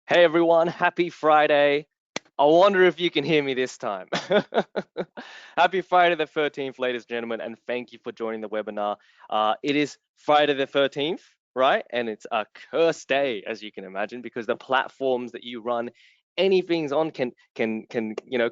Hey everyone, happy Friday. I wonder if you can hear me this time. Happy Friday the 13th, ladies and gentlemen, and thank you for joining the webinar. It is Friday the 13th, right? And it's a cursed day, as you can imagine, because the platforms that you run anything's on can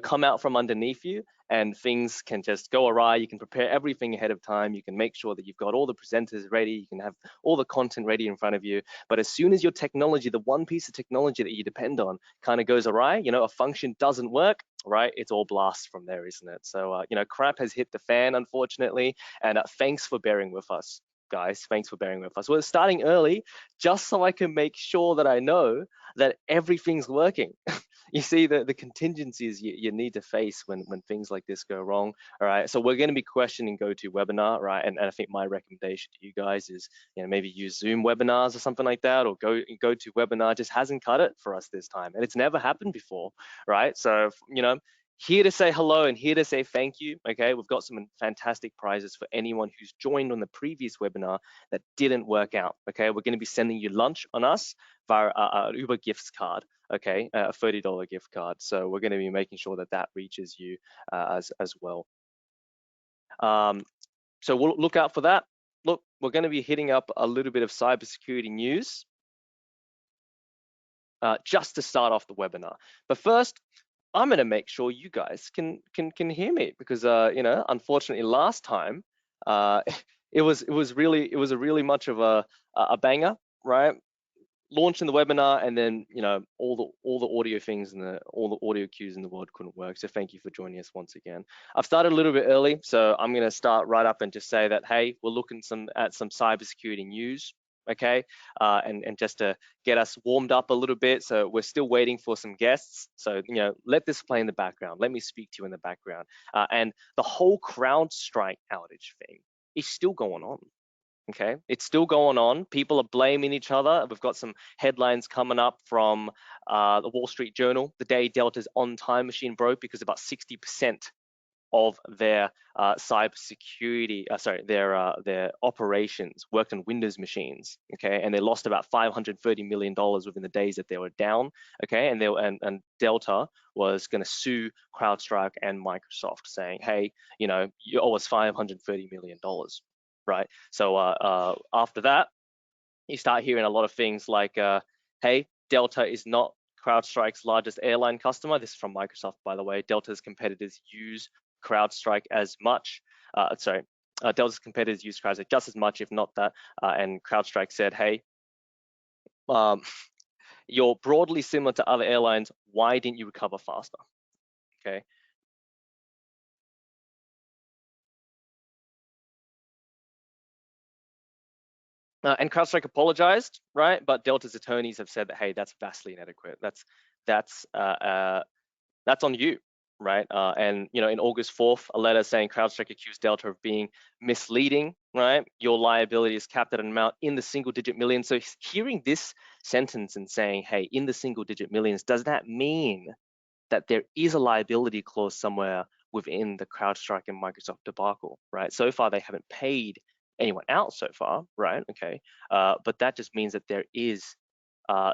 come out from underneath you, and things can just go awry. You can prepare everything ahead of time. You can make sure that you've got all the presenters ready. You can have all the content ready in front of you. But as soon as your technology, the one piece of technology that you depend on, kind of goes awry, a function doesn't work, right? It's all blast from there, isn't it? So, crap has hit the fan, unfortunately. And thanks for bearing with us, guys. Thanks for bearing with us. We're starting early just so I can make sure that I know that everything's working. You see the contingencies you need to face when things like this go wrong. All right, so we're going to be questioning GoToWebinar, right? And I think my recommendation to you guys is, maybe use Zoom webinars or something like that, or GoToWebinar just hasn't cut it for us this time, and it's never happened before, right? So, here to say hello and here to say thank you. Okay, we've got some fantastic prizes for anyone who's joined on the previous webinar that didn't work out. Okay, we're going to be sending you lunch on us via an Uber gifts card. Okay, a $30 gift card. So we're going to be making sure that that reaches you as well. So we'll look out for that. Look, we're going to be hitting up a little bit of cybersecurity news just to start off the webinar. But first, I'm going to make sure you guys can hear me, because unfortunately last time it was a really much of a banger, right? Launching the webinar, and then all the audio things and all the audio cues in the world couldn't work. So thank you for joining us once again. I've started a little bit early, so I'm going to start right up and just say that, hey, we're looking at some cybersecurity news. Okay, and just to get us warmed up a little bit. So we're still waiting for some guests. So let this play in the background. Let me speak to you in the background. And the whole CrowdStrike outage thing is still going on. Okay, it's still going on. People are blaming each other. We've got some headlines coming up from the Wall Street Journal the day Delta's on-time machine broke, because about 60% of their cybersecurity, their operations worked on Windows machines. Okay, and they lost about $530 million within the days that they were down. Okay, and Delta was going to sue CrowdStrike and Microsoft, saying, hey, you owe us $530 million. Right. So after that, you start hearing a lot of things like, hey, Delta is not CrowdStrike's largest airline customer. This is from Microsoft, by the way. Delta's competitors use CrowdStrike as much. Delta's competitors use CrowdStrike just as much, if not that. And CrowdStrike said, hey, you're broadly similar to other airlines. Why didn't you recover faster? Okay. And CrowdStrike apologized, right? But Delta's attorneys have said that, hey, that's vastly inadequate. That's on you, right? And in August 4th, a letter saying CrowdStrike accused Delta of being misleading, right? Your liability is capped at an amount in the single-digit millions. So hearing this sentence and saying, hey, in the single-digit millions, does that mean that there is a liability clause somewhere within the CrowdStrike and Microsoft debacle, right? So far, they haven't paid anyone out so far, right? Okay, but that just means that there is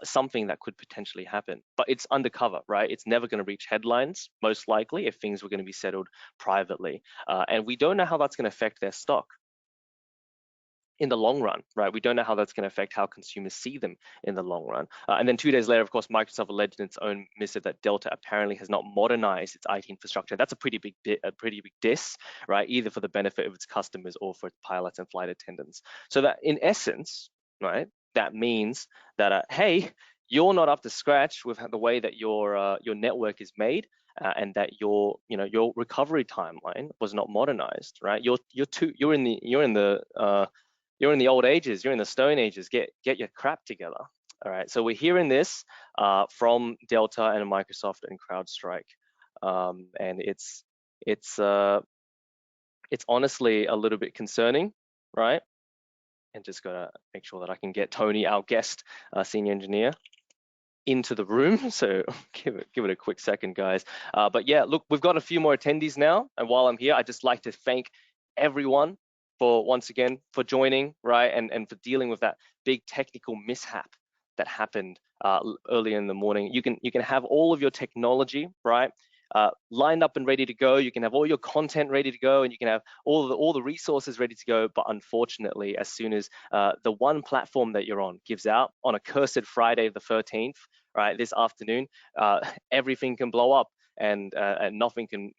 something that could potentially happen, but it's undercover, right? It's never going to reach headlines, most likely, if things were going to be settled privately. And we don't know how that's going to affect their stock in the long run, right? We don't know how that's going to affect how consumers see them in the long run. And then 2 days later, of course, Microsoft alleged in its own missive that Delta apparently has not modernized its IT infrastructure. That's a pretty big diss, right? Either for the benefit of its customers or for its pilots and flight attendants. So that, in essence, right, that means that hey, you're not up to scratch with the way that your network is made. And that your recovery timeline was not modernized, right? You're in the old ages, you're in the stone ages. Get your crap together. All right, so we're hearing this from Delta and Microsoft and CrowdStrike, and it's honestly a little bit concerning, right? And just gotta make sure that I can get Tony, our guest senior engineer, into the room. So give it a quick second, guys. But yeah, look, we've got a few more attendees now, and while I'm here, I'd just like to thank everyone for once again for joining, right, and for dealing with that big technical mishap that happened earlier in the morning. You can have all of your technology, right, lined up and ready to go. You can have all your content ready to go, and you can have all the resources ready to go. But unfortunately, as soon as the one platform that you're on gives out on a cursed Friday the 13th, right, this afternoon, everything can blow up. And nothing can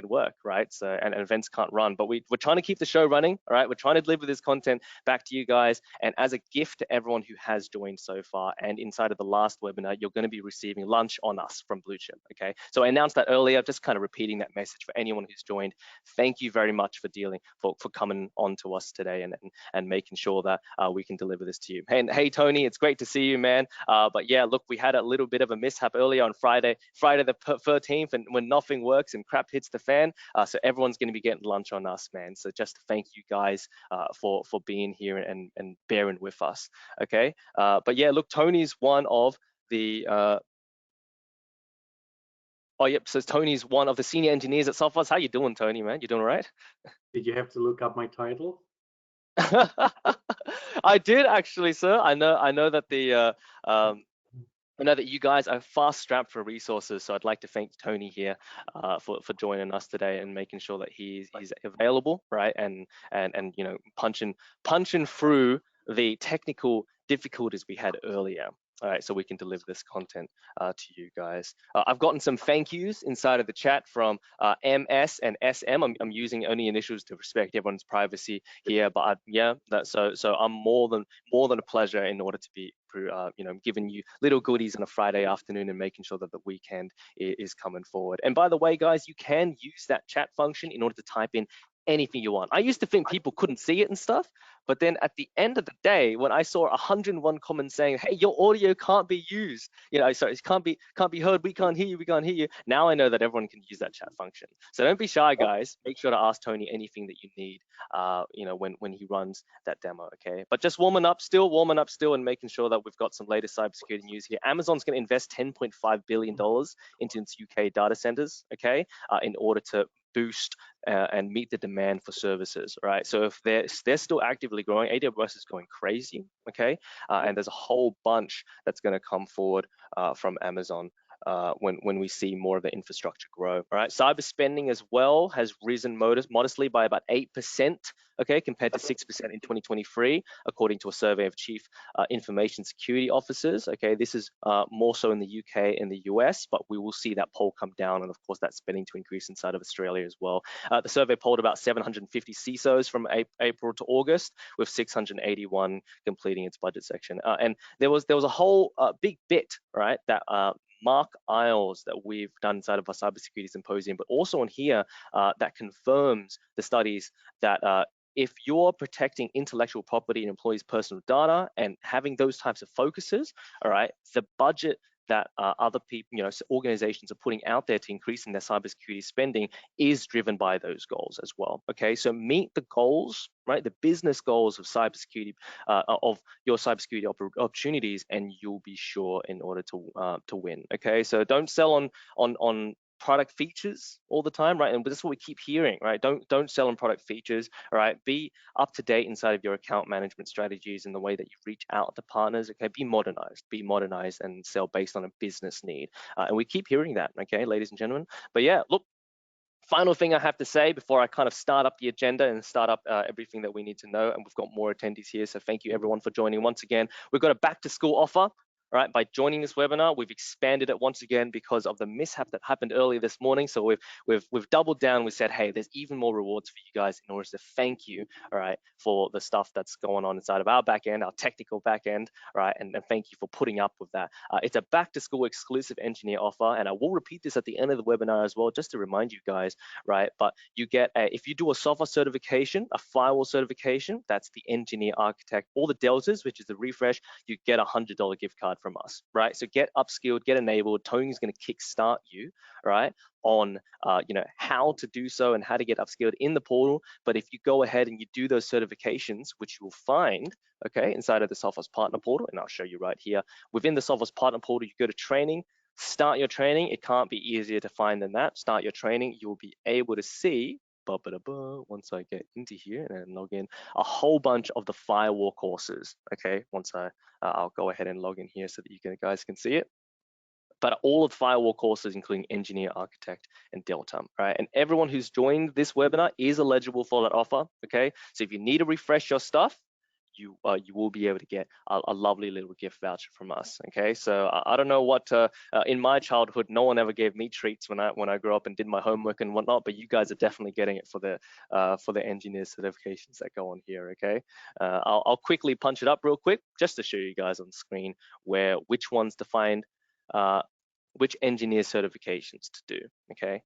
work, right? So and events can't run. But we're trying to keep the show running, all right? We're trying to deliver this content back to you guys. And as a gift to everyone who has joined so far, and inside of the last webinar, you're going to be receiving lunch on us from Blue Chip. Okay, so I announced that earlier, just kind of repeating that message for anyone who's joined. Thank you very much for coming on to us today and making sure that we can deliver this to you. And hey, Tony, it's great to see you, man. But yeah, look, we had a little bit of a mishap earlier on Friday the 13th, and when nothing works and crap hits the fan, so everyone's going to be getting lunch on us, man. So just thank you guys for being here and bearing with us. Okay, but yeah, look, Tony's one of the oh yep, so Tony's one of the senior engineers at Sophos. How you doing, Tony, man? You doing all right? Did you have to look up my title? I did actually, sir. I know that the I know that you guys are fast strapped for resources, so I'd like to thank Tony here for joining us today and making sure that he's available, right? And you know, punching through the technical difficulties we had earlier. All right, so we can deliver this content to you guys. I've gotten some thank yous inside of the chat from MS and SM. I'm using only initials to respect everyone's privacy here, but yeah, so I'm more than a pleasure in order to be you know, giving you little goodies on a Friday afternoon and making sure that the weekend is coming forward. And by the way, guys, you can use that chat function in order to type in anything you want. I used to think people couldn't see it and stuff, but then at the end of the day, when I saw 101 comments saying, "Hey, your audio can't be used," you know, sorry, it can't be heard, we can't hear you. Now I know that everyone can use that chat function. So don't be shy, guys. Make sure to ask Tony anything that you need, you know, when he runs that demo, okay? But just warming up still, and making sure that we've got some latest cybersecurity news here. Amazon's going to invest $10.5 billion into its UK data centers, okay, in order to boost and meet the demand for services, right? So if they're still actively growing, AWS is going crazy, okay, and there's a whole bunch that's going to come forward from Amazon when we see more of the infrastructure grow. All right, cyber spending as well has risen modestly by about 8%, okay, compared to 6% in 2023, according to a survey of chief information security officers. Okay, this is more so in the UK and the US, but we will see that poll come down, and of course that spending to increase inside of Australia as well. The survey polled about 750 CISOs from April to August, with 681 completing its budget section. And there was a whole big bit, right, that Mark Isles that we've done inside of our cybersecurity symposium, but also on here that confirms the studies that if you're protecting intellectual property and employees' personal data and having those types of focuses, all right, the budget that other people, you know, organizations are putting out there to increasing their cybersecurity spending is driven by those goals as well. Okay, so meet the goals, right? The business goals of cybersecurity, of your cybersecurity opportunities, and you'll be sure in order to win. Okay, so don't sell on product features all the time, right? And this is what we keep hearing, right? Don't sell on product features, all right? Be up to date inside of your account management strategies and the way that you reach out to partners. Okay, be modernized and sell based on a business need. And we keep hearing that, okay, ladies and gentlemen. But yeah, look, final thing I have to say before I kind of start up the agenda and start up everything that we need to know, and we've got more attendees here, so thank you everyone for joining once again. We've got a back to school offer. All right, by joining this webinar, we've expanded it once again because of the mishap that happened earlier this morning. So we've doubled down. We said, hey, there's even more rewards for you guys in order to thank you, all right, for the stuff that's going on inside of our back end, our technical back end, all right, and thank you for putting up with that. It's a back to school exclusive engineer offer, and I will repeat this at the end of the webinar as well, just to remind you guys, right? But you get if you do a Sophos certification, a firewall certification, that's the engineer architect, all the deltas, which is the refresh, you get a $100 gift card from us, right? So get upskilled, get enabled. Tony's going to kickstart you, right, on you know, how to do so and how to get upskilled in the portal. But if you go ahead and you do those certifications, which you will find, okay, inside of the Sophos partner portal, and I'll show you right here within the Sophos partner portal, you go to training. Start your training. It can't be easier to find than that. Start your training. You'll be able to see once I get into here and log in, a whole bunch of the firewall courses. Okay, once I'll go ahead and log in here so that you guys can see it. But all of the firewall courses, including Engineer, Architect, and Delta, right? And everyone who's joined this webinar is eligible for that offer, okay? So if you need to refresh your stuff, you will be able to get a lovely little gift voucher from us, okay? So I don't know what, in my childhood, no one ever gave me treats when I grew up and did my homework and whatnot, but you guys are definitely getting it for the engineer certifications that go on here, okay? I'll quickly punch it up real quick just to show you guys on the screen which ones to find, which engineer certifications to do, okay?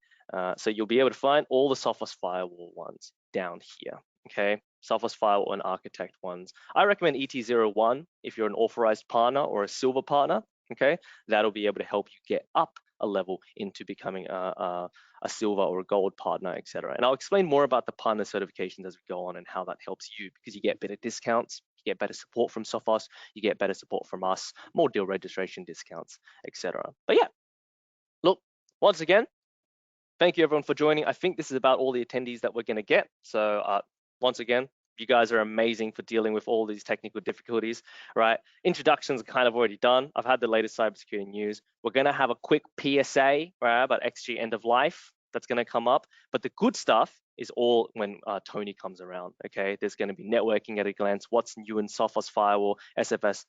So you'll be able to find all the Sophos Firewall ones down here, okay? Sophos Firewall and Architect ones. I recommend ET01 if you're an authorized partner or a silver partner, okay? That'll be able to help you get up a level into becoming a silver or a gold partner, etc. And I'll explain more about the partner certifications as we go on and how that helps you, because you get better discounts, you get better support from Sophos, you get better support from us, more deal registration discounts, etc. But yeah, look, once again, thank you everyone for joining. I think this is about all the attendees that we're going to get. So once again, you guys are amazing for dealing with all these technical difficulties, right? Introductions are kind of already done. I've had the latest cybersecurity news. We're going to have a quick PSA, right, about XG end of life that's going to come up. But the good stuff is all when Tony comes around, okay? There's going to be networking at a glance, what's new in Sophos Firewall, SFS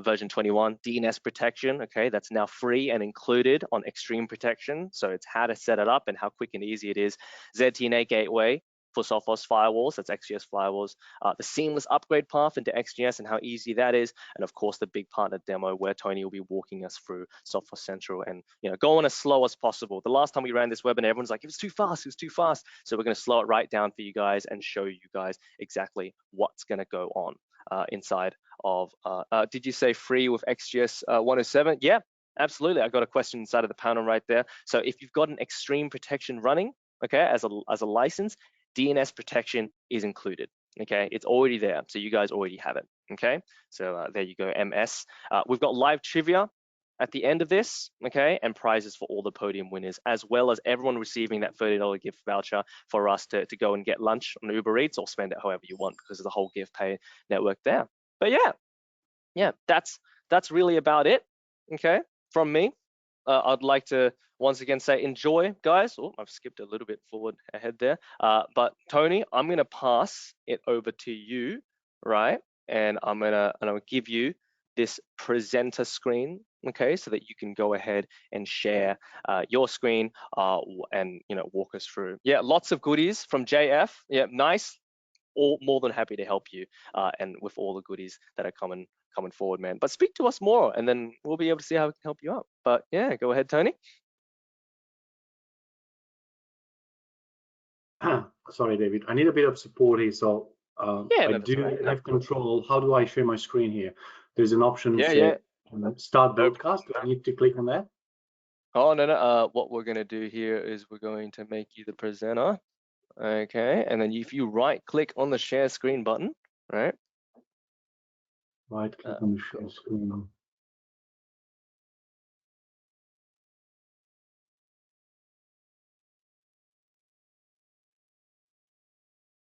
version 21, DNS Protection, okay? That's now free and included on Extreme Protection. So it's how to set it up and how quick and easy it is. ZTNA Gateway for Sophos Firewalls, that's XGS Firewalls, the seamless upgrade path into XGS and how easy that is, and of course the big partner demo where Tony will be walking us through Sophos Central and going as slow as possible. The last time we ran this webinar, everyone's like, it was too fast, So we're going to slow it right down for you guys and show you guys exactly what's going to go on inside of, did you say free with XGS 107? Yeah, absolutely. I got a question inside of the panel right there. So if you've got an Extreme Protection running, okay, as a license, DNS Protection is included, okay? It's already there, so you guys already have it, okay? So there you go, MS. We've got live trivia at the end of this, okay? And prizes for all the podium winners, as well as everyone receiving that $30 gift voucher for us to go and get lunch on Uber Eats or spend it however you want because of the whole gift pay network there. But yeah, that's really about it, okay, from me. I'd like to once again say enjoy, guys. Oh, I've skipped a little bit forward ahead there. But Tony, I'm gonna pass it over to you, right? And I'm gonna give you this presenter screen, okay, so that you can go ahead and share your screen and walk us through. Yeah, lots of goodies from JF. Yeah, nice. All more than happy to help you and with all the goodies that are coming forward, man. But speak to us more and then we'll be able to see how we can help you out. But yeah, go ahead, Tony. Sorry, David. I need a bit of support here. So Yeah, I do have control. How do I share my screen here? There's an option share, start broadcast. Do I need to click on that? Oh, no. What we're going to do here is we're going to make you the presenter. Okay. And then if you right click on the share screen button, right? Right click on the share screen.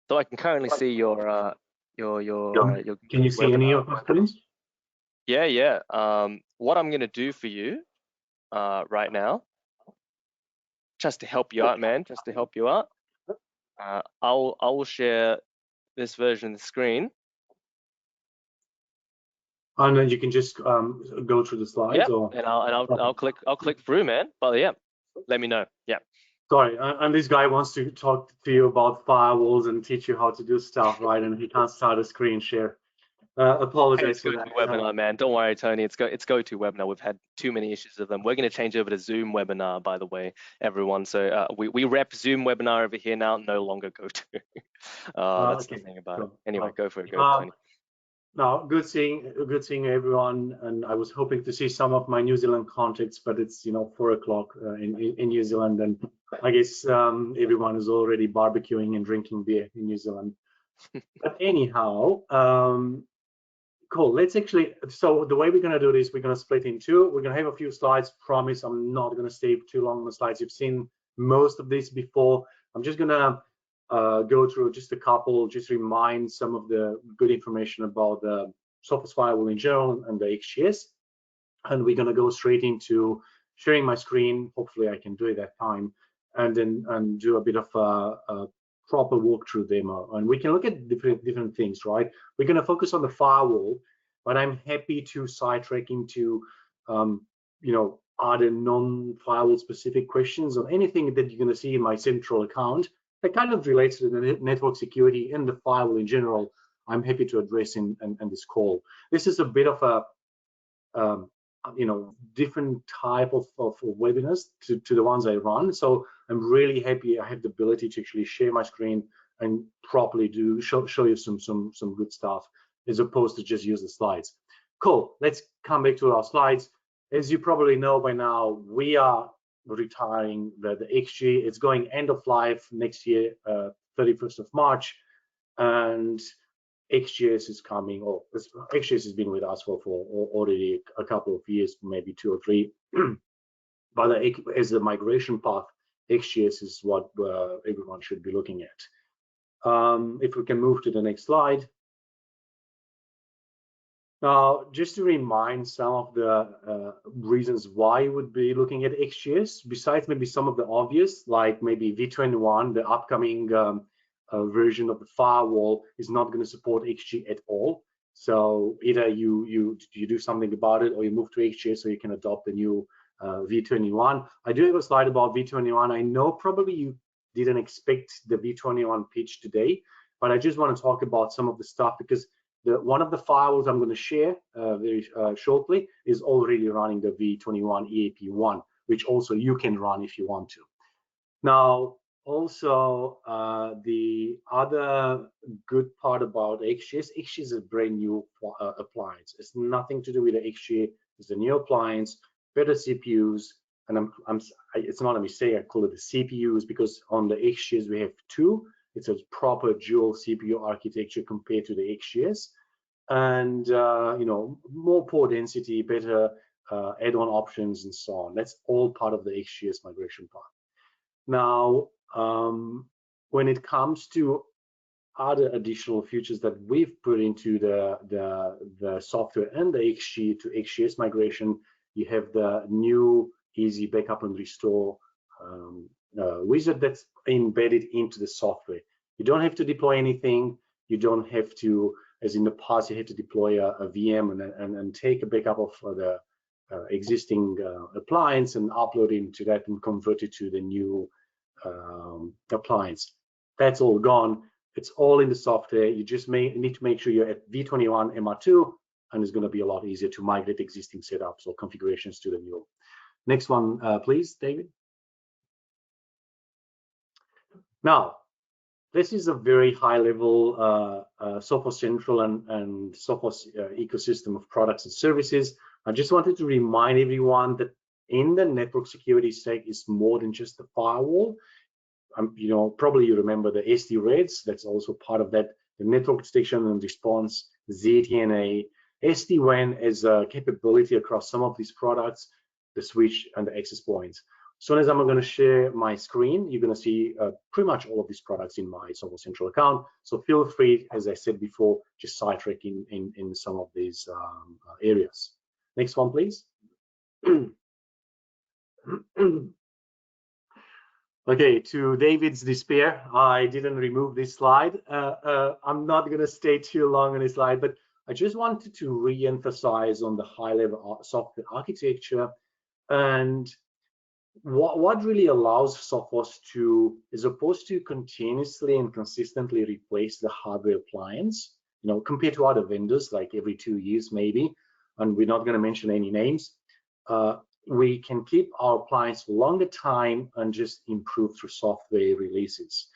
So I can currently see your Can you see any of my screens? Yeah. What I'm gonna do for you right now, just to help you out, man, I will share this version of the screen. And then you can just go through the slides. Yeah, or... and I'll click through, man. But yeah, let me know. Yeah. Sorry, and this guy wants to talk to you about firewalls and teach you how to do stuff, right? And he can't start a screen share. Apologize for that. Webinar, man. Don't worry, Tony. It's GoToWebinar. We've had too many issues with them. We're going to change over to Zoom webinar, by the way, everyone. So we rep Zoom webinar over here now, no longer GoTo. That's the thing about it. Anyway, go for it, Tony. No, good seeing everyone. And I was hoping to see some of my New Zealand contacts, but it's 4 o'clock in New Zealand, and I guess everyone is already barbecuing and drinking beer in New Zealand. But anyhow, cool. Let's actually. So the way we're going to do this, we're going to split in two. We're going to have a few slides. Promise, I'm not going to stay too long on the slides. You've seen most of this before. I'm just going to go through just a couple, just remind some of the good information about the Sophos Firewall in general and the XGS. And we're going to go straight into sharing my screen. Hopefully I can do it that time, and then do a bit of a proper walkthrough demo. And we can look at different things, right? We're going to focus on the firewall, but I'm happy to sidetrack into other non-firewall specific questions on anything that you're going to see in my central account that kind of relates to the network security and the firewall in general. I'm happy to address in this call. This is a bit of a different type of webinars to the ones I run. So I'm really happy I have the ability to actually share my screen and properly show you some good stuff, as opposed to just use the slides. Cool. Let's come back to our slides. As you probably know by now, we are retiring the XG. It's going end of life next year, 31st of March, and XGS is coming. XGS has been with us for already a couple of years, maybe 2 or 3. But as a migration path, XGS is what everyone should be looking at. If we can move to the next slide. Now, just to remind some of the reasons why you would be looking at XGS, besides maybe some of the obvious, like maybe V21, the upcoming version of the firewall is not going to support XG at all. So either you do something about it, or you move to XGS so you can adopt the new V21. I do have a slide about V21. I know probably you didn't expect the V21 pitch today, but I just want to talk about some of the stuff, because one of the firewalls I'm going to share very shortly is already running the V21 EAP1, which also you can run if you want to. Now, also, the other good part about XGS is a brand new appliance. It's nothing to do with the XG. It's a new appliance, better CPUs, and it's not a mistake. I call it the CPUs because on the XGS we have 2. It's a proper dual CPU architecture compared to the XGS, and more port density, better add-on options, and so on. That's all part of the XGS migration path. Now, when it comes to other additional features that we've put into the software and the XG to XGS migration, you have the new easy backup and restore wizard that's embedded into the software. You don't have to deploy anything. You don't have to, as in the past, you had to deploy a VM and take a backup of the existing appliance and upload into that and convert it to the new appliance. That's all gone. It's all in the software. You just need to make sure you're at V21 MR2, and it's going to be a lot easier to migrate existing setups or configurations to the new. Next one, please, David. Now, this is a very high-level Sophos Central and Sophos ecosystem of products and services. I just wanted to remind everyone that in the network security stack is more than just the firewall. Probably you remember the SD-REDS. That's also part of that. The network detection and response, ZTNA, SD-WAN as a capability across some of these products, the switch and the access points. As soon as I'm going to share my screen, you're going to see pretty much all of these products in my Sophos Central account. So feel free, as I said before, just sidetrack in some of these areas. Next one, please. Okay, to David's despair, I didn't remove this slide. I'm not going to stay too long on this slide, but I just wanted to re-emphasize on the high-level software architecture and what really allows Sophos to, as opposed to continuously and consistently replace the hardware appliance, compared to other vendors, like every 2 years maybe, and we're not going to mention any names, we can keep our appliance for longer time and just improve through software releases.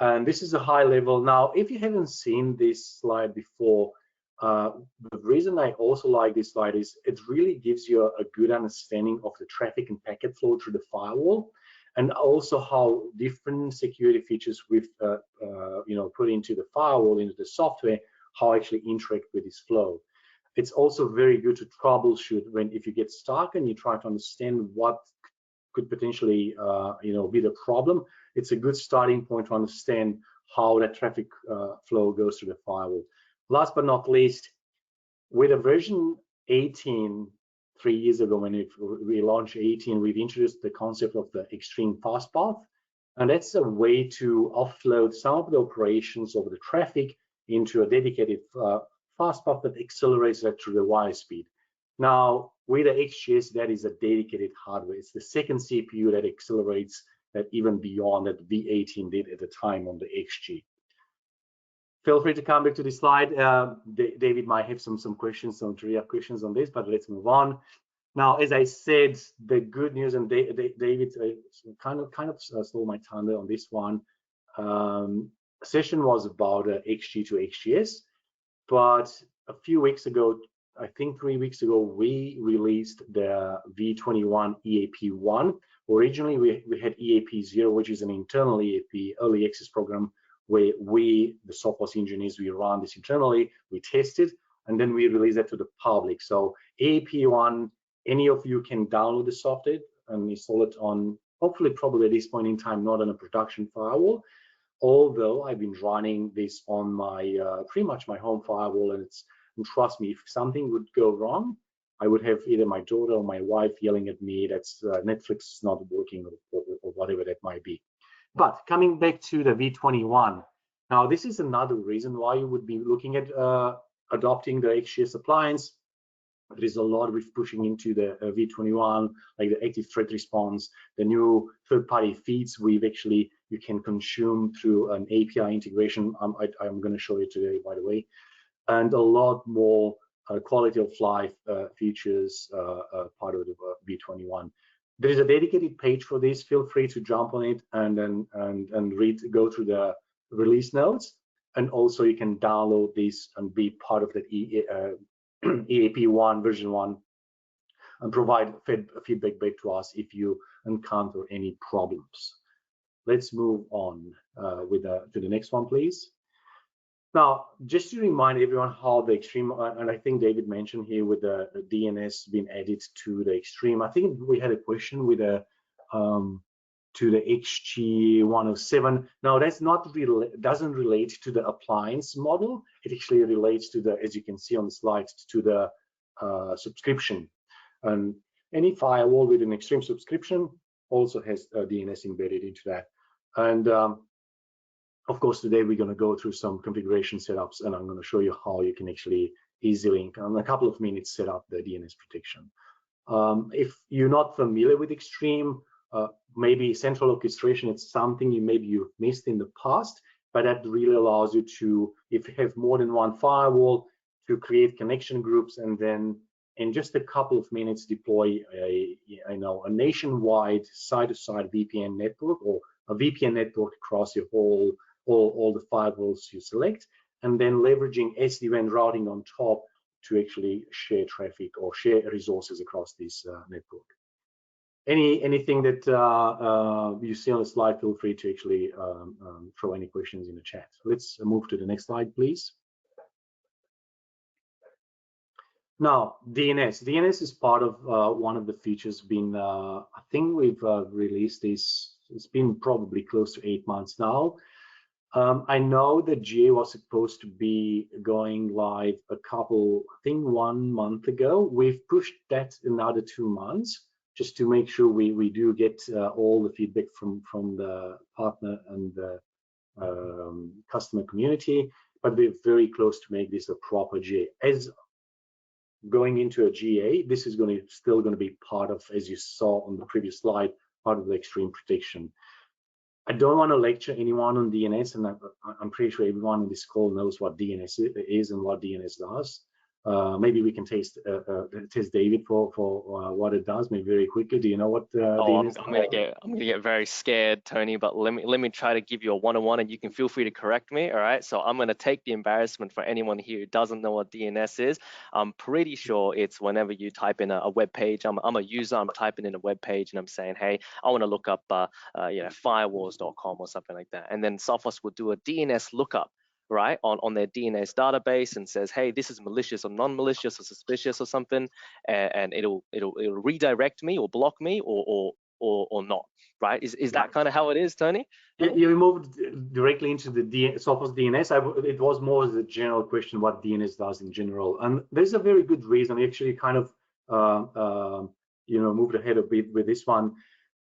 And this is a high level. Now, if you haven't seen this slide before, the reason I also like this slide is it really gives you a good understanding of the traffic and packet flow through the firewall, and also how different security features we've put into the firewall, into the software, how actually interact with this flow. It's also very good to troubleshoot if you get stuck and you try to understand what could potentially be the problem, it's a good starting point to understand how that traffic flow goes through the firewall. Last but not least, with a version 18, 3 years ago when we launched 18, we've introduced the concept of the extreme fast path, and that's a way to offload some of the operations of the traffic into a dedicated fast path that accelerates that through the wire speed. Now, with the XGS, that is a dedicated hardware. It's the second CPU that accelerates that even beyond that V18 did at the time on the XG. Feel free to come back to this slide. David might have some questions, some trivia questions on this, but let's move on. Now, as I said, the good news, and David kind of stole my thunder on this one. Session was about XG to XGS, but a few weeks ago, I think 3 weeks ago, we released the V21 EAP1. Originally, we had EAP0, which is an internal EAP early access program where we, the Sophos engineers, we run this internally, we tested, and then we release that to the public. So EAP1, any of you can download the software and install it on, hopefully, probably at this point in time, not on a production firewall. Although I've been running this on my pretty much my home firewall, and trust me, if something would go wrong, I would have either my daughter or my wife yelling at me that's Netflix is not working or whatever that might be. But coming back to the V21, now this is another reason why you would be looking at adopting the XGS appliance. There is a lot with pushing into the V21, like the active threat response, the new third-party feeds you can consume through an API integration. I'm going to show you today, by the way, and a lot more quality of life features part of the V21. There is a dedicated page for this. Feel free to jump on it and go through the release notes, and also you can download this and be part of that EAP1 version 1 and provide feedback back to us if you encounter any problems. Let's move on to the next one, please. Now, just to remind everyone how the extreme, and I think David mentioned here with the DNS being added to the extreme. I think we had a question with to the XG107. Now, that's not doesn't relate to the appliance model. It actually relates to the, as you can see on the slides, to the subscription. And any firewall with an extreme subscription also has DNS embedded into that. And of course, today we're going to go through some configuration setups, and I'm going to show you how you can actually easily, in a couple of minutes, set up the DNS protection. If you're not familiar with Extreme, maybe central orchestration, it's something you've missed in the past, but that really allows you to, if you have more than one firewall, to create connection groups, and then in just a couple of minutes deploy a nationwide side-to-side VPN network, or a VPN network across your all the firewalls you select, and then leveraging SD-WAN routing on top to actually share traffic or share resources across this network. Anything that you see on the slide, feel free to actually throw any questions in the chat. Let's move to the next slide, please. Now, DNS. DNS is part of one of the features I think we've released this, it's been probably close to 8 months now. I know that GA was supposed to be going live I think 1 month ago. We've pushed that another 2 months just to make sure we do get all the feedback from the partner and the customer community, but we're very close to make this a proper GA. As going into a GA, this is still going to be part of, as you saw on the previous slide, part of the extreme protection. I don't want to lecture anyone on DNS, and I'm pretty sure everyone on this call knows what DNS is and what DNS does. Maybe we can test David for what it does, maybe very quickly. Do you know what DNS I'm gonna get very scared, Tony, but let me try to give you a one-on-one, and you can feel free to correct me. All right, so I'm gonna take the embarrassment for anyone here who doesn't know what DNS is. I'm pretty sure it's whenever you type in a web page. I'm a user, I'm typing in a web page and I'm saying, hey, I want to look up firewalls.com or something like that, and then Sophos would do a DNS lookup, right, on their DNS database, and says, hey, this is malicious or non-malicious or suspicious or something, and it'll redirect me or block me or or not, right? Is Yeah. that kind of how it is, Tony? You moved directly into the Sophos DNS. It was more as a general question what DNS does in general, and there's a very good reason. I actually kind of moved ahead a bit with this one,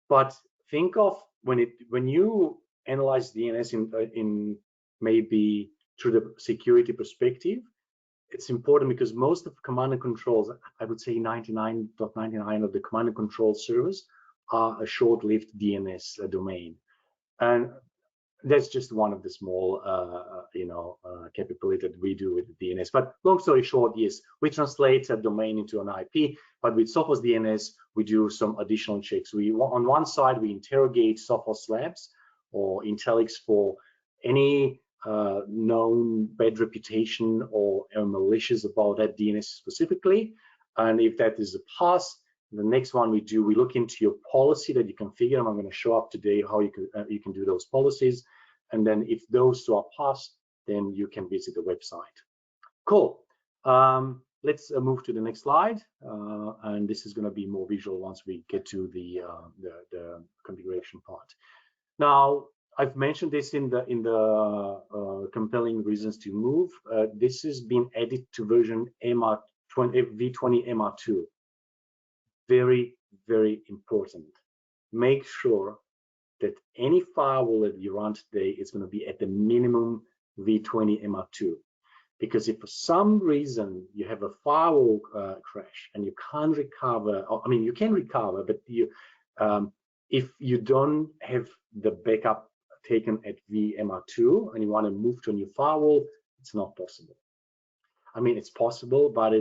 but think of when you analyze DNS in maybe through the security perspective. It's important because most of command and controls, I would say 99.99% of the command and control servers are a short-lived DNS domain. And that's just one of the small, capability that we do with the DNS. But long story short, yes, we translate a domain into an IP. But with Sophos DNS, we do some additional checks. On one side, we interrogate Sophos Labs or Intellics for any known bad reputation or malicious about that DNS specifically. And if that is a pass, the next one we look into your policy that you configure, and I'm going to show up today how you can do those policies. And then if those two are passed, then you can visit the website. Cool. Let's move to the next slide. And this is going to be more visual once we get to the configuration part. Now, I've mentioned this in the compelling reasons to move. This has been added to version v20 MR2. Very, very important. Make sure that any firewall that you run today is going to be at the minimum v20 MR2. Because if for some reason you have a firewall crash and you can't recover, I mean, you can recover, but if you don't have the backup taken at vMR2 and you want to move to a new firewall, it's not possible. I mean, it's possible, but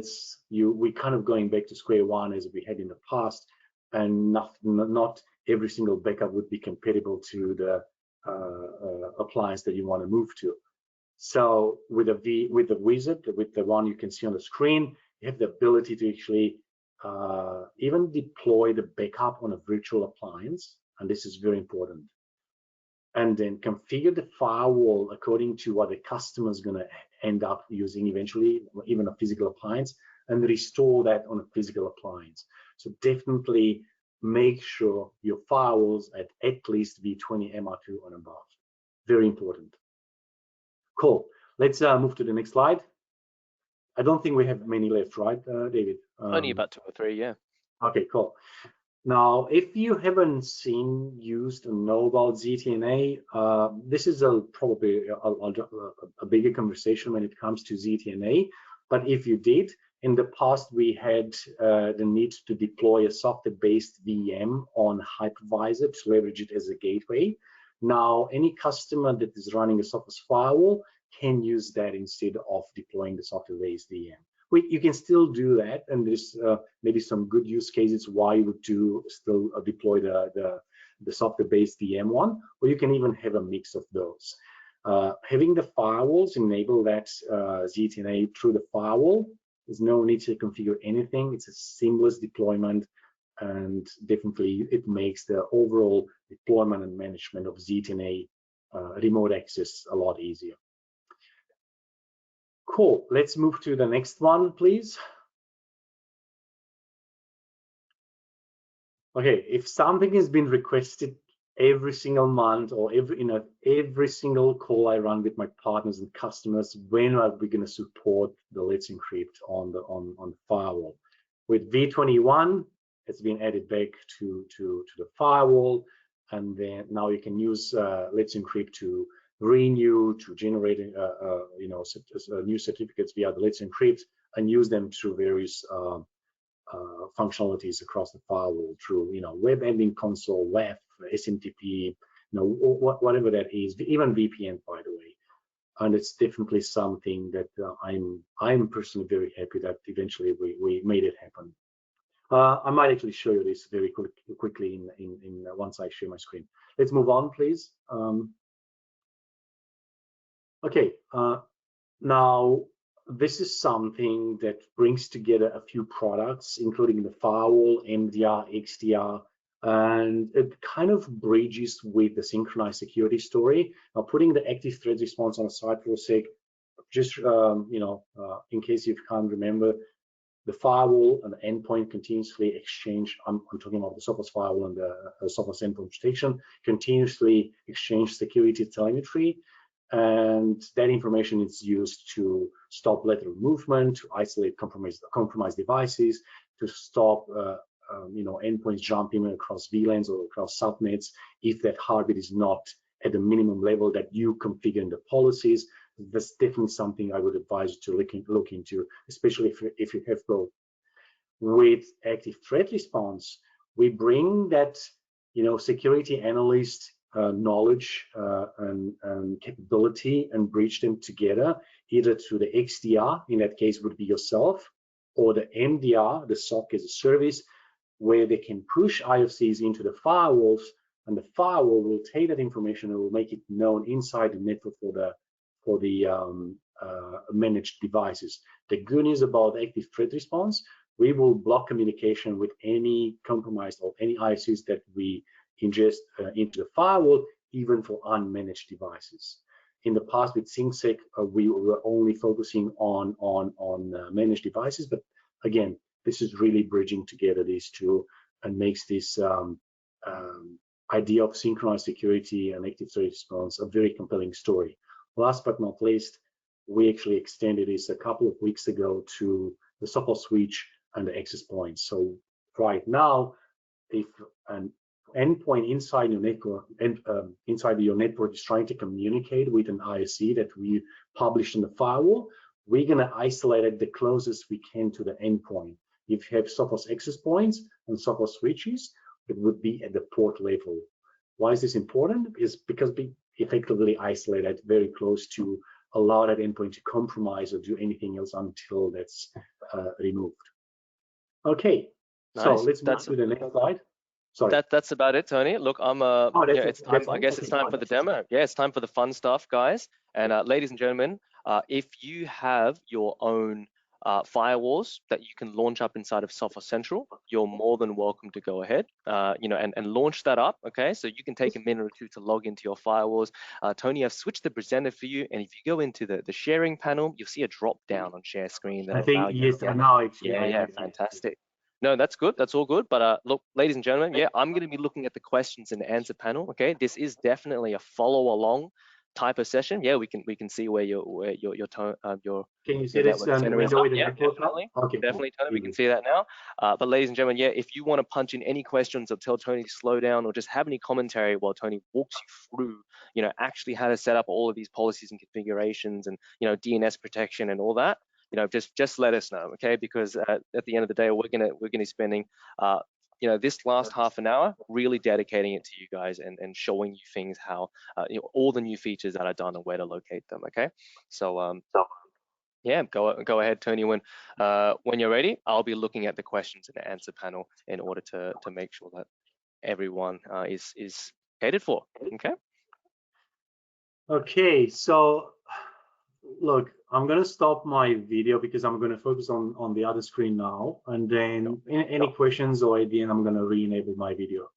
we're kind of going back to square one as we had in the past, and not every single backup would be compatible to the appliance that you want to move to. So with the wizard, with the one you can see on the screen, you have the ability to actually even deploy the backup on a virtual appliance, and this is very important. And then configure the firewall according to what the customer is going to end up using eventually, even a physical appliance, and restore that on a physical appliance. So definitely make sure your firewalls at least v20 MR2 and above. Very important. Cool. Let's move to the next slide. I don't think we have many left, right, David? Only about 2 or 3, yeah. Okay, cool. Now, if you haven't used or know about ZTNA, this is probably a bigger conversation when it comes to ZTNA. But if you did, in the past, we had the need to deploy a software-based VM on hypervisor to leverage it as a gateway. Now, any customer that is running a Sophos Firewall can use that instead of deploying the software-based VM. You can still do that, and there's maybe some good use cases why you would still deploy the software-based VM one, or you can even have a mix of those. Having the firewalls enable that ZTNA through the firewall, there's no need to configure anything. It's a seamless deployment, and definitely it makes the overall deployment and management of ZTNA remote access a lot easier. Cool. Let's move to the next one, please. Okay, if something has been requested every single month or every single call I run with my partners and customers, when are we going to support the Let's Encrypt on the firewall? With v21, it's been added back to the firewall, and then now you can use Let's Encrypt to renew, to generate new certificates via the Let's Encrypt and use them through various functionalities across the firewall through web ending console, WAF, SMTP, whatever that is, even VPN, by the way. And it's definitely something that I'm personally very happy that eventually we made it happen. I might actually show you this very quickly in once I share my screen. Let's move on, please. Okay, now this is something that brings together a few products, including the firewall, MDR, XDR, and it kind of bridges with the synchronized security story. Now, putting the active threat response on a side for a sec, just in case you can't remember, the firewall and the endpoint continuously exchange. I'm talking about the Sophos Firewall and the Sophos Endpoint Protection, continuously exchange security telemetry, and that information is used to stop lateral movement, to isolate compromised devices, to stop endpoints jumping across VLANs or across subnets if that heartbeat is not at the minimum level that you configure in the policies. That's definitely something I would advise you to look into, especially if you have both. With active threat response, we bring that security analyst knowledge and capability and bridge them together, either through the XDR, in that case would be yourself, or the MDR, the SOC as a service, where they can push IOCs into the firewalls, and the firewall will take that information and will make it known inside the network for the managed devices. The good news about active threat response, we will block communication with any compromised or any IOCs that we ingest into the firewall, even for unmanaged devices. In the past with SyncSec, we were only focusing on managed devices, but again, this is really bridging together these two and makes this idea of synchronized security and active threat response a very compelling story. Last but not least, we actually extended this a couple of weeks ago to the Sophos switch and the access points. So right now, if an endpoint inside your network is trying to communicate with an ISC that we published in the firewall, we're going to isolate it the closest we can to the endpoint. If you have Sophos access points and Sophos switches, it would be at the port level. Why is this important? Is because we effectively isolate it very close to allow that endpoint to compromise or do anything else until that's removed. Okay, nice. So let's move to the next slide. Sorry. That's about it, Tony. Look, it's time. I guess it's time for the demo. Yeah, it's time for the fun stuff, guys. And ladies and gentlemen, if you have your own firewalls that you can launch up inside of Sophos Central, you're more than welcome to go ahead, and launch that up. Okay, so you can take a minute or two to log into your firewalls. Tony, I've switched the presenter for you, and if you go into the sharing panel, you'll see a drop down on share screen. That I think yes, now it's yeah, fantastic. No, that's good. That's all good. But look, ladies and gentlemen, yeah, I'm going to be looking at the questions and answer panel. Okay, this is definitely a follow along type of session. Yeah, we can see where your can you see this window? Yeah, definitely. Okay, definitely, Tony. We can see that now. But ladies and gentlemen, yeah, if you want to punch in any questions or tell Tony to slow down or just have any commentary while Tony walks you through, actually how to set up all of these policies and configurations and DNS protection and all that, just let us know, okay? Because at the end of the day, we're gonna be spending this last half an hour really dedicating it to you guys and showing you things how all the new features that are done and where to locate them, okay? So yeah, go ahead, Tony. When you're ready, I'll be looking at the questions and answer panel in order to make sure that everyone is catered for, okay? Okay, so look, I'm going to stop my video because I'm going to focus on the other screen now, and then any questions or at the end I'm going to re-enable my video.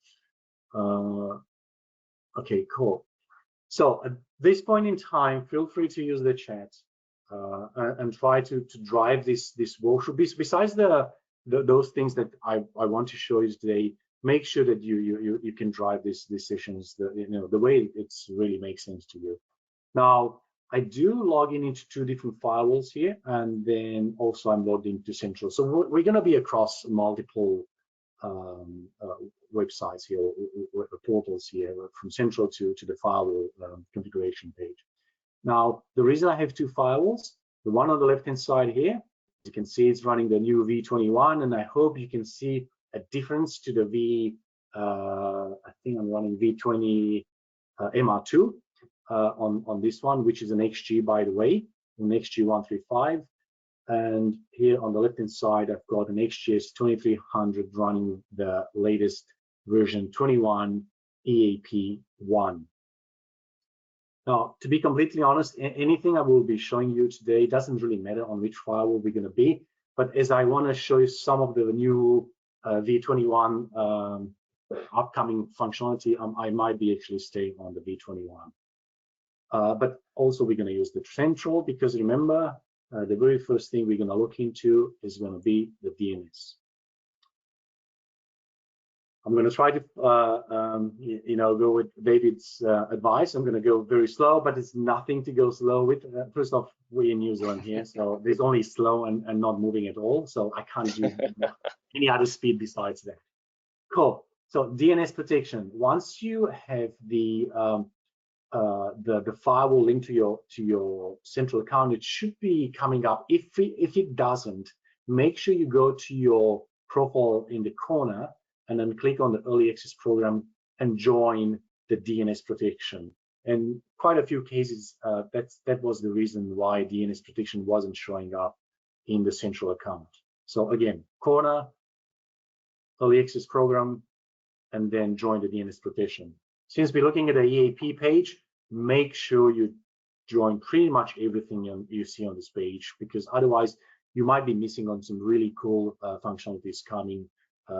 Okay, cool. So at this point in time, feel free to use the chat and try to drive this workshop. Besides those things that I want to show you today, make sure that you can drive these sessions the way it's really makes sense to you. Now, I do log into 2 different firewalls here, and then also I'm logged into Central. So we're going to be across multiple websites here, or portals here, from Central to the firewall configuration page. Now, the reason I have 2 firewalls, the one on the left-hand side here, you can see it's running the new V21, and I hope you can see a difference to the I think I'm running V20 MR2. On this one, which is an XG, by the way, an XG135. And here on the left-hand side, I've got an XGS 2300 running the latest version 21 EAP1. Now, to be completely honest, anything I will be showing you today doesn't really matter on which firewall we're going to be. But as I want to show you some of the new V21 upcoming functionality, I might be actually staying on the V21. But also we're going to use the Central, because remember, the very first thing we're going to look into is going to be the DNS. I'm going to try to, go with David's advice. I'm going to go very slow, but it's nothing to go slow with. First off, we're in New Zealand here, so there's only slow and not moving at all. So I can't do any other speed besides that. Cool. So DNS protection. Once you have the firewall linked to your central account, it should be coming up. If it doesn't, make sure you go to your profile in the corner and then click on the early access program and join the DNS protection. And quite a few cases, that was the reason why DNS protection wasn't showing up in the central account. So again, corner, early access program, and then join the DNS protection. Since we're looking at the EAP page, make sure you join pretty much everything you see on this page, because otherwise you might be missing on some really cool functionalities coming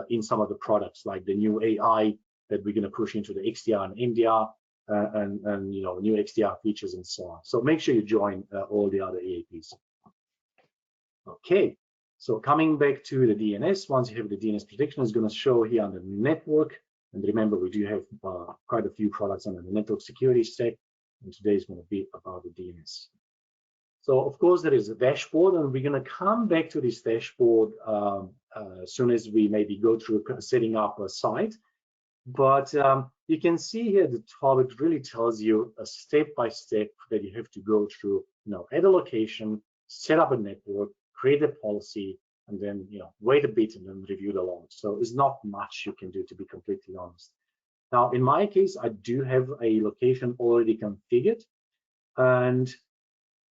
in some of the products, like the new AI that we're going to push into the XDR and MDR, and new XDR features and so on. So make sure you join all the other EAPs. Okay, so coming back to the DNS, once you have the DNS protection, it's going to show here on the network. And remember, we do have quite a few products under the network security stack, and today is going to be about the DNS. So of course there is a dashboard, and we're going to come back to this dashboard as soon as we maybe go through setting up a site. But you can see here at the top, it really tells you a step-by-step that you have to go through. Add a location, set up a network, create a policy, and then wait a bit and then review the logs. So there's not much you can do, to be completely honest. Now in my case, I do have a location already configured, and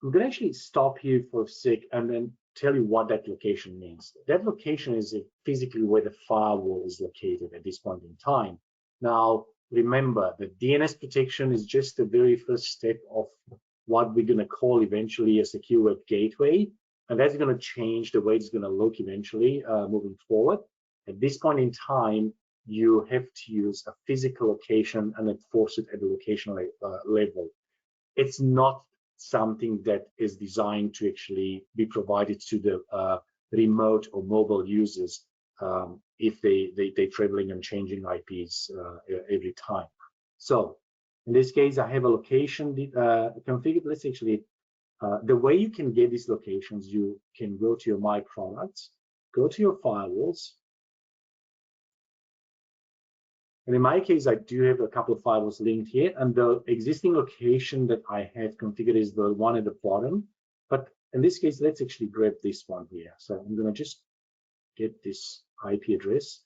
I'm going to actually stop here for a sec and then tell you what that location means. That location is physically where the firewall is located at this point in time. Now, remember, the DNS protection is just the very first step of what we're going to call eventually a secure web gateway. And that's going to change the way it's going to look eventually moving forward. At this point in time, you have to use a physical location and enforce it at the location level. It's not something that is designed to actually be provided to the remote or mobile users if they're traveling and changing IPs every time. So in this case, I have a location configured. Let's actually, the way you can get these locations, you can go to your My Products, go to your firewalls. And in my case, I do have a couple of firewalls linked here, and the existing location that I have configured is the one at the bottom. But in this case, let's actually grab this one here. So I'm going to just get this IP address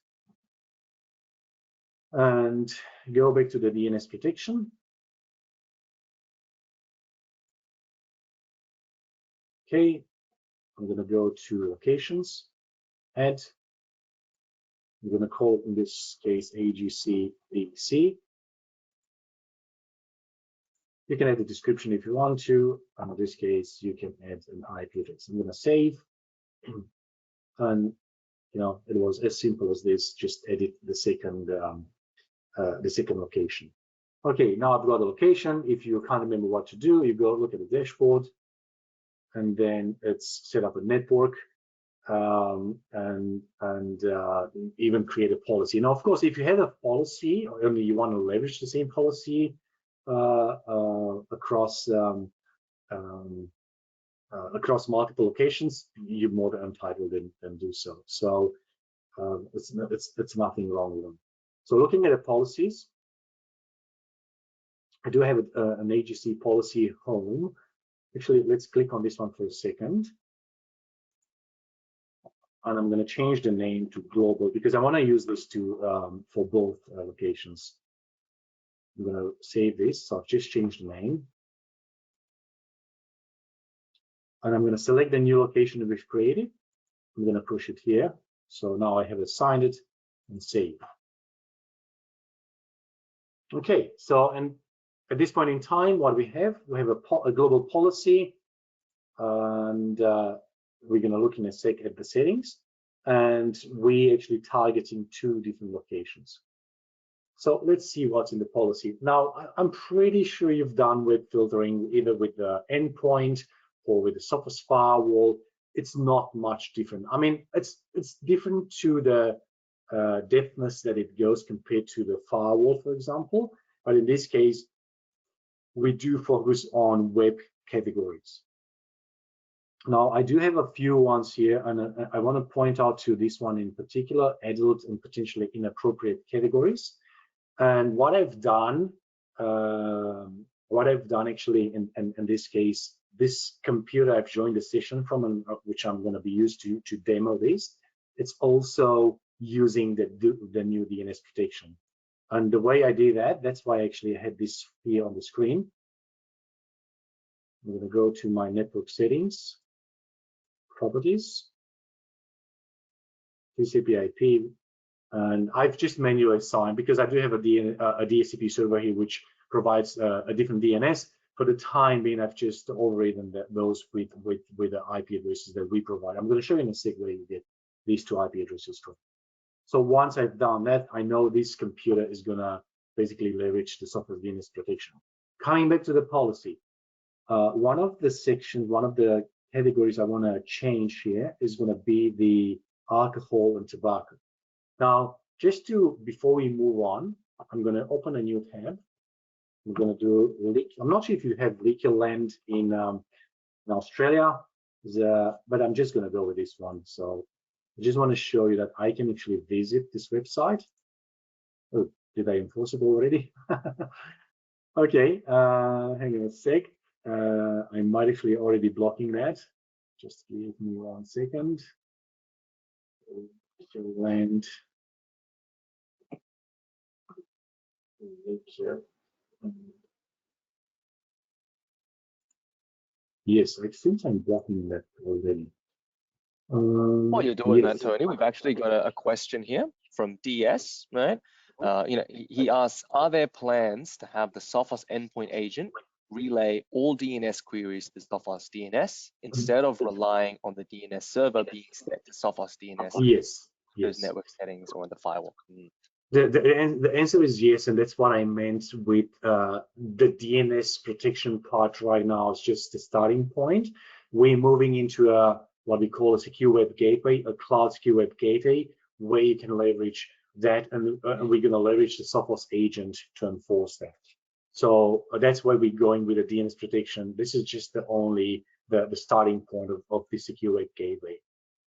and go back to the DNS protection. Okay, I'm going to go to locations, add. I'm going to call it in this case AGC DEC. You can add a description if you want to. And in this case, you can add an IP address. I'm going to save, and it was as simple as this. Just edit the second location. Okay, now I've got a location. If you can't remember what to do, you go look at the dashboard, and then it's set up a network. And even create a policy. Now, of course, if you have a policy, or only you want to leverage the same policy across multiple locations, you're more than entitled and do so. So it's nothing wrong with them. So looking at the policies, I do have an AGC policy home. Actually, let's click on this one for a second. And I'm going to change the name to global because I want to use this for both locations. I'm going to save this. So I've just changed the name. And I'm going to select the new location that we've created. I'm going to push it here. So now I have assigned it and save. Okay, so and at this point in time, what we have a global policy, and we're going to look in a sec at the settings, and we actually targeting 2 different locations. So let's see what's in the policy. Now, I'm pretty sure you've done web filtering either with the endpoint or with the Sophos Firewall, it's not much different. I mean, it's different to the depthness that it goes compared to the firewall, for example. But in this case, we do focus on web categories. Now, I do have a few ones here, and I want to point out to this one in particular, adult and potentially inappropriate categories. And what I've done actually in this case, this computer I've joined the session from, which I'm going to be used to demo this. It's also using the new DNS protection. And the way I did that, that's why actually I had this here on the screen. I'm going to go to my network settings, properties, TCP/IP, and I've just manually assigned, because I do have a DHCP server here which provides a different DNS. For the time being, I've just overridden those with the IP addresses that we provide. I'm going to show you in a sec where you get these two IP addresses from. So once I've done that, I know this computer is going to basically leverage the Sophos DNS protection. Coming back to the policy, one of the sections, one of the categories I want to change here is going to be the alcohol and tobacco. Now, before we move on, I'm going to open a new tab. I'm going to do leak. I'm not sure if you have leaky land in Australia, but I'm just going to go with this one. So I just want to show you that I can actually visit this website. Oh, did I enforce it already? Okay, hang on a sec. I might actually already be blocking that. Just give me 1 second. Land. Yes, I think I'm blocking that already. While you're doing yes. that, Tony, we've actually got a question here from DS, right? He asks, are there plans to have the Sophos endpoint agent relay all DNS queries to Sophos DNS instead of relying on the DNS server being set to Sophos DNS? Yes. Those network settings or in the firewall. The answer is yes, and that's what I meant with the DNS protection part right now. It's just the starting point. We're moving into what we call a secure web gateway, a cloud secure web gateway, where you can leverage that, and we're going to leverage the Sophos agent to enforce that. So that's where we're going with the DNS protection. This is just the starting point of the secure web gateway,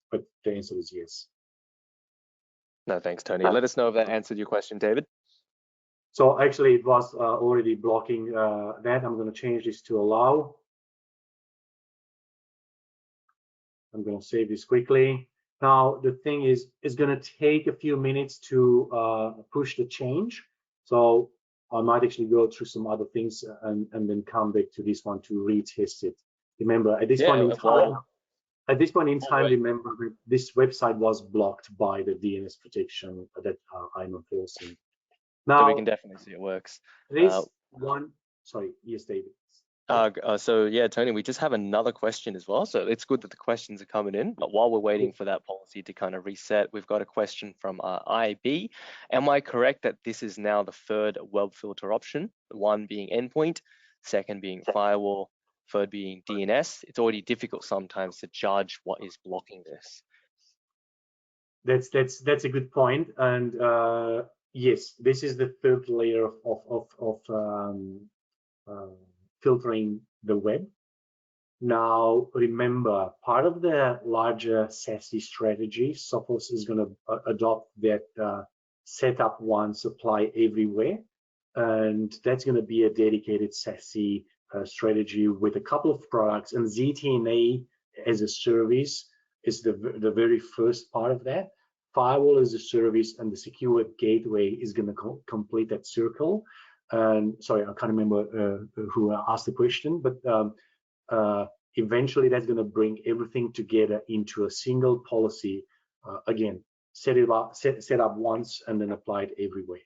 but the answer is yes. No, thanks, Tony. Let us know if that answered your question, David. So actually, it was already blocking that. I'm going to change this to allow. I'm going to save this quickly. Now, the thing is, it's going to take a few minutes to push the change. So I might actually go through some other things and then come back to this one to retest it. Remember, at this point in time, remember that this website was blocked by the DNS protection that I'm enforcing. Now, so we can definitely see it works. Sorry, yes, David. So yeah, Tony, we just have another question as well. So it's good that the questions are coming in, but while we're waiting for that policy to kind of reset, we've got a question from IB. Am I correct that this is now the third web filter option? One being endpoint, second being firewall, third being DNS. It's already difficult sometimes to judge what is blocking this. That's a good point, and yes, this is the third layer of filtering the web. Now, remember, part of the larger SASE strategy, Sophos is going to adopt that setup one, supply everywhere, and that's going to be a dedicated SASE strategy with a couple of products, and ZTNA as a service is the very first part of that. Firewall as a service and the secure web gateway is going to complete that circle. And sorry, I can't remember who asked the question, but eventually that's going to bring everything together into a single policy. Again, set up once and then apply it everywhere.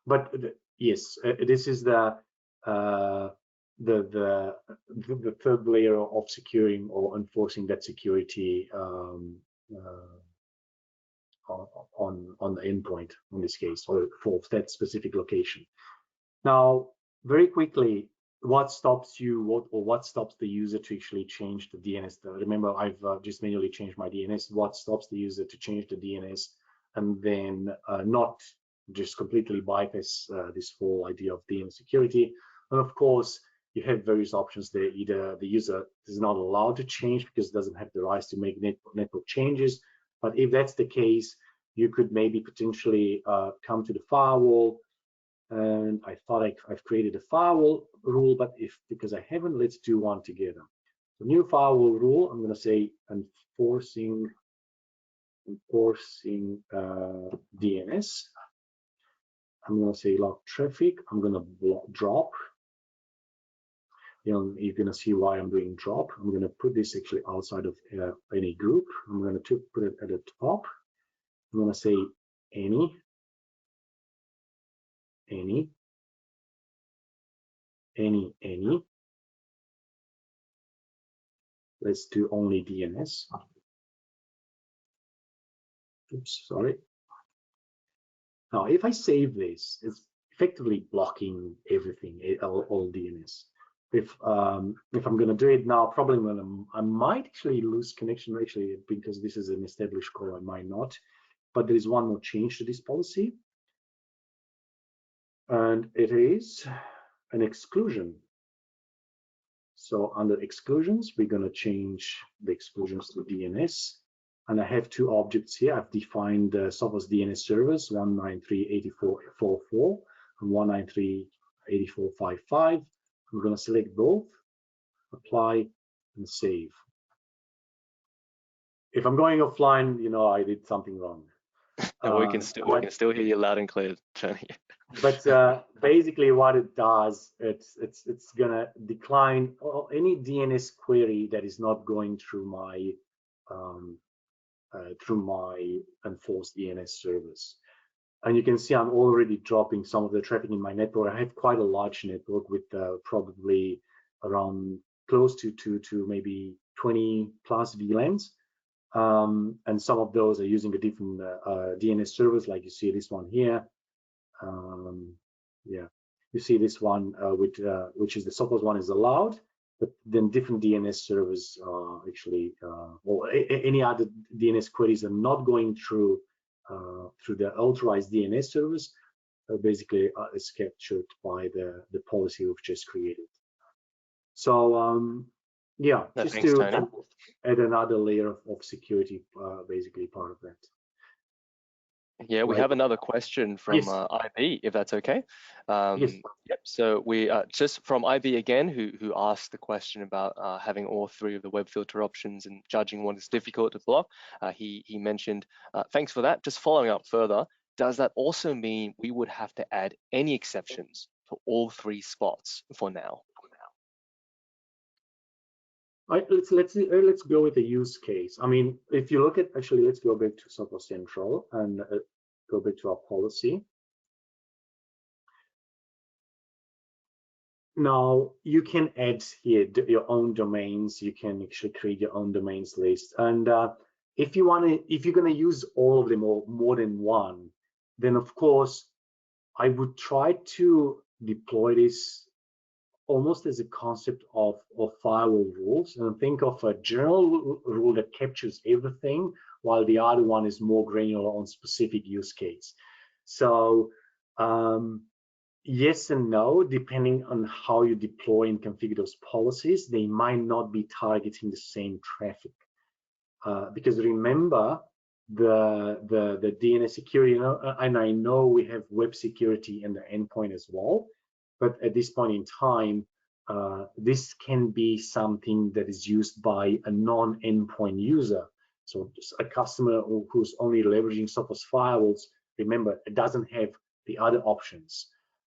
But yes, this is the third layer of securing or enforcing that security on the endpoint in this case, or for that specific location. Now, very quickly, what stops you, what stops the user to actually change the DNS? Remember, I've just manually changed my DNS. What stops the user to change the DNS and then not just completely bypass this whole idea of DNS security? And of course, you have various options there. Either the user is not allowed to change because it doesn't have the rights to make network changes. But if that's the case, you could maybe potentially come to the firewall. And I thought I've created a firewall rule, but because I haven't, let's do one together. So new firewall rule, I'm going to say enforcing DNS. I'm going to say log traffic. I'm going to drop. You're going to see why I'm doing drop. I'm going to put this actually outside of any group. I'm going to put it at the top. I'm going to say any. Let's do only DNS. Oops, sorry. Now, if I save this, it's effectively blocking everything, all DNS. If I'm going to do it now, probably I might actually lose connection actually because this is an established call. I might not, but there is one more change to this policy, and it is an exclusion. So under exclusions, we're going to change the exclusions to DNS. And I have two objects here. I've defined the Sophos DNS servers 193.84.44 and 193.84.55. I'm going to select both, apply, and save. If I'm going offline, I did something wrong. And we can still hear you loud and clear, Tony. But basically, what it does, it's gonna decline any DNS query that is not going through my enforced DNS service. And you can see I'm already dropping some of the traffic in my network. I have quite a large network with probably around close to maybe 20 plus VLANs. And some of those are using a different DNS service, like you see this one here. Yeah, you see this one which is the Sophos one is allowed, but then different DNS servers actually or any other DNS queries are not going through the authorized DNS service. Basically, is captured by the policy we've just created. So yeah, just to add another layer of security, basically part of that. Yeah, we have another question from IB, if that's okay. Yes. Yep. So we just from IB again, who asked the question about having all three of the web filter options and judging what is difficult to block. He mentioned, thanks for that. Just following up further, does that also mean we would have to add any exceptions to all three spots for now? All right, let's go with the use case. I mean, if you look at, actually, let's go back to Sophos Central and go back to our policy. Now you can add here your own domains. You can actually create your own domains list. And if you're going to use all of them or more than one, then of course I would try to deploy this almost as a concept of firewall rules, and think of a general rule that captures everything, while the other one is more granular on specific use case. So yes and no, depending on how you deploy and configure those policies, they might not be targeting the same traffic. Because remember, the DNS security, and I know we have web security in the endpoint as well, but at this point in time, this can be something that is used by a non-endpoint user. So just a customer who's only leveraging Sophos firewalls, remember, it doesn't have the other options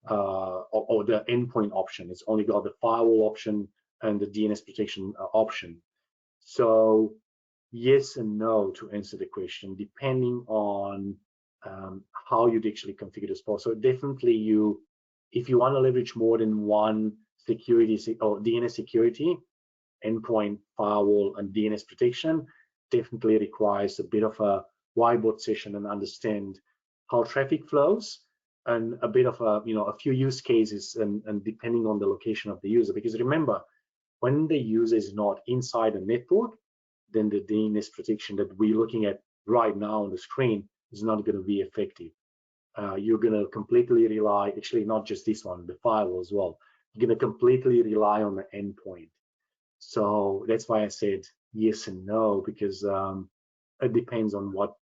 or the endpoint option. It's only got the firewall option and the DNS protection option. So yes and no to answer the question, depending on how you'd actually configure this policy. So definitely if you want to leverage more than one security or DNS security, endpoint, firewall, and DNS protection, definitely requires a bit of a whiteboard session and understand how traffic flows and a bit of a few use cases, and depending on the location of the user. Because remember, when the user is not inside a network, then the DNS protection that we're looking at right now on the screen is not going to be effective. You're going to completely rely, actually not just this one, the firewall as well. You're going to completely rely on the endpoint. So that's why I said yes and no, because it depends on what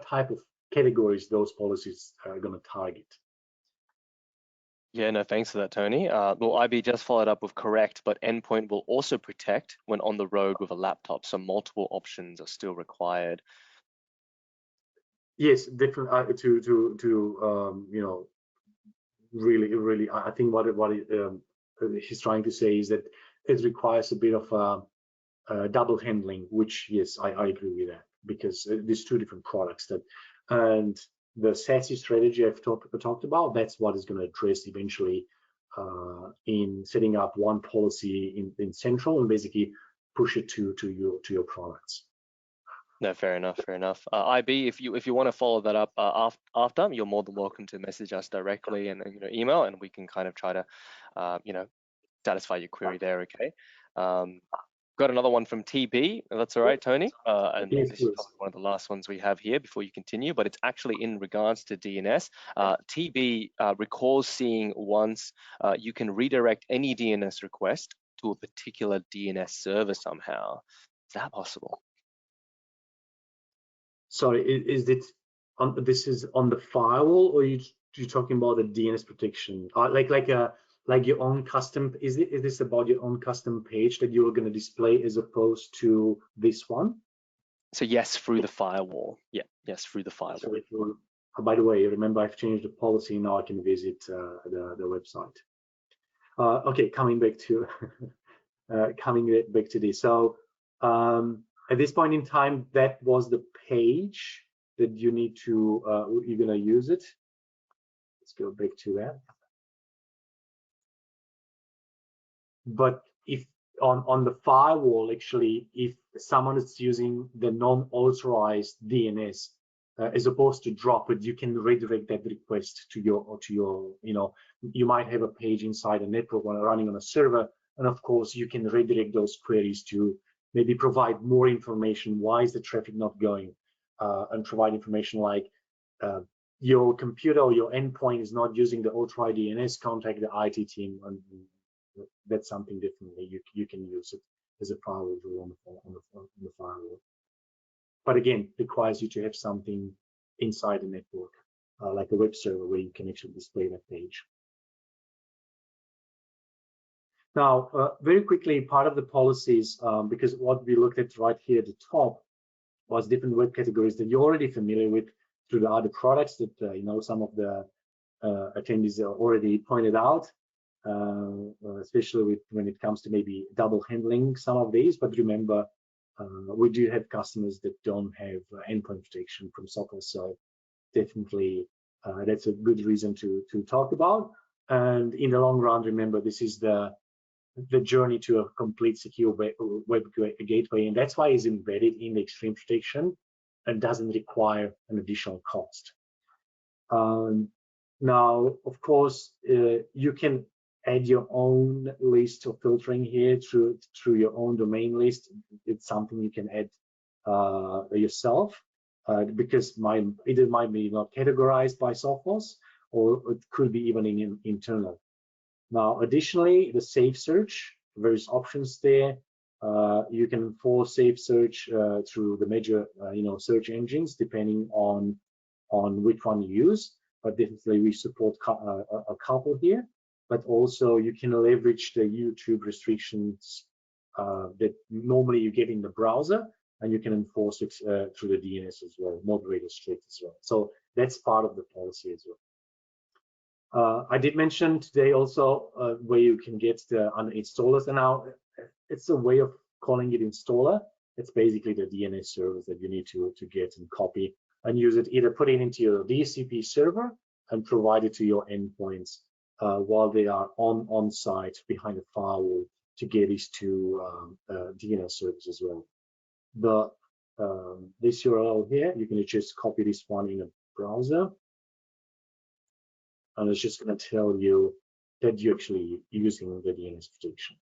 type of categories those policies are going to target. Yeah, no, thanks for that, Tony. Well, IB just followed up with correct, but endpoint will also protect when on the road with a laptop, so multiple options are still required. Yes, different really, I think what he's trying to say is that it requires a bit of double handling, which yes, I agree with that, because there's two different products that, and the SASE strategy I've talked about, that's what is going to address eventually in setting up one policy in central and basically push it to your products. No, fair enough, fair enough. IB, if you want to follow that up after, you're more than welcome to message us directly and email, and we can kind of try to satisfy your query there. Okay. Got another one from TB. That's all right, Tony. And Yes, this is probably one of the last ones we have here before you continue, but it's actually in regards to DNS. TB recalls seeing once you can redirect any DNS request to a particular DNS server somehow. Is that possible? Sorry, is it on? This is on the firewall, or you talking about the DNS protection? Like your own custom? Is this about your own custom page that you're going to display as opposed to this one? So yes, through the firewall. Yeah, yes, through the firewall. So by the way, remember I've changed the policy. Now I can visit the website. Okay, coming back to this. So at this point in time, that was the page that you need to you're going to use it. Let's go back to that. But if on the firewall, actually, if someone is using the non-authorized DNS, as opposed to drop it, you can redirect that request to your, you might have a page inside a network when running on a server, and of course you can redirect those queries to maybe provide more information. Why is the traffic not going? And provide information like your computer or your endpoint is not using the authorized DNS, contact the IT team, and that's something differently. You can use it as a firewall rule on the firewall. But again, it requires you to have something inside the network, like a web server where you can actually display that page. Now, very quickly, part of the policies, because what we looked at right here at the top was different web categories that you're already familiar with through the other products that some of the attendees already pointed out, especially when it comes to maybe double handling some of these. But remember, we do have customers that don't have endpoint protection from Sophos, so definitely that's a good reason to talk about. And in the long run, remember, this is the journey to a complete secure web gateway, and that's why it's embedded in the extreme protection and doesn't require an additional cost. Now, of course, you can add your own list of filtering here through your own domain list. It's something you can add yourself, because it might be not categorized by Sophos, or it could be even internal. Now, additionally, the safe search, various options there. You can enforce safe search through the major search engines, depending on which one you use. But definitely we support a couple here. But also you can leverage the YouTube restrictions that normally you get in the browser, and you can enforce it through the DNS as well, moderate restrict as well. So that's part of the policy as well. I did mention today also where you can get the uninstallers, and now it's a way of calling it installer. It's basically the DNS servers that you need to get and copy and use it, either put it into your DHCP server and provide it to your endpoints while they are on site behind the firewall to get these to DNS servers as well. This URL here, you can just copy this one in a browser and it's just going to tell you that you're actually using the DNS protection.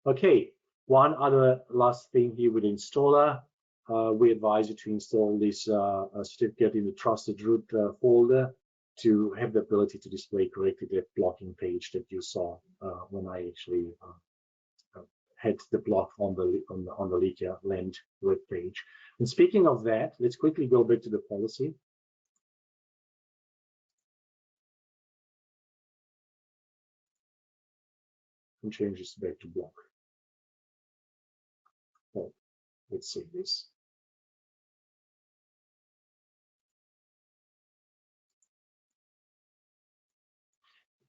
Okay, one other last thing here with installer, we advise you to install this certificate in the trusted root folder to have the ability to display correctly that blocking page that you saw when I actually had the block on the leaker land web page. And speaking of that, let's quickly go back to the policy. And change this back to block. Oh, let's save this.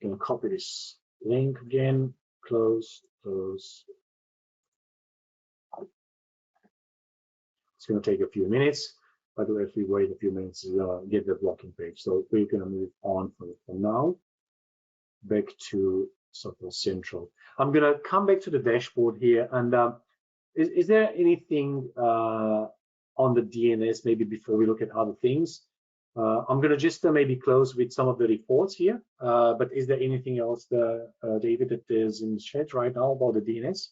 You can copy this link again, close. It's going to take a few minutes, but if we wait a few minutes, get the blocking page. So we're going to move on from now back to Sophos Central. I'm going to come back to the dashboard here. And is there anything on the DNS maybe before we look at other things? I'm going to just maybe close with some of the reports here. But is there anything else, David, that is in the chat right now about the DNS?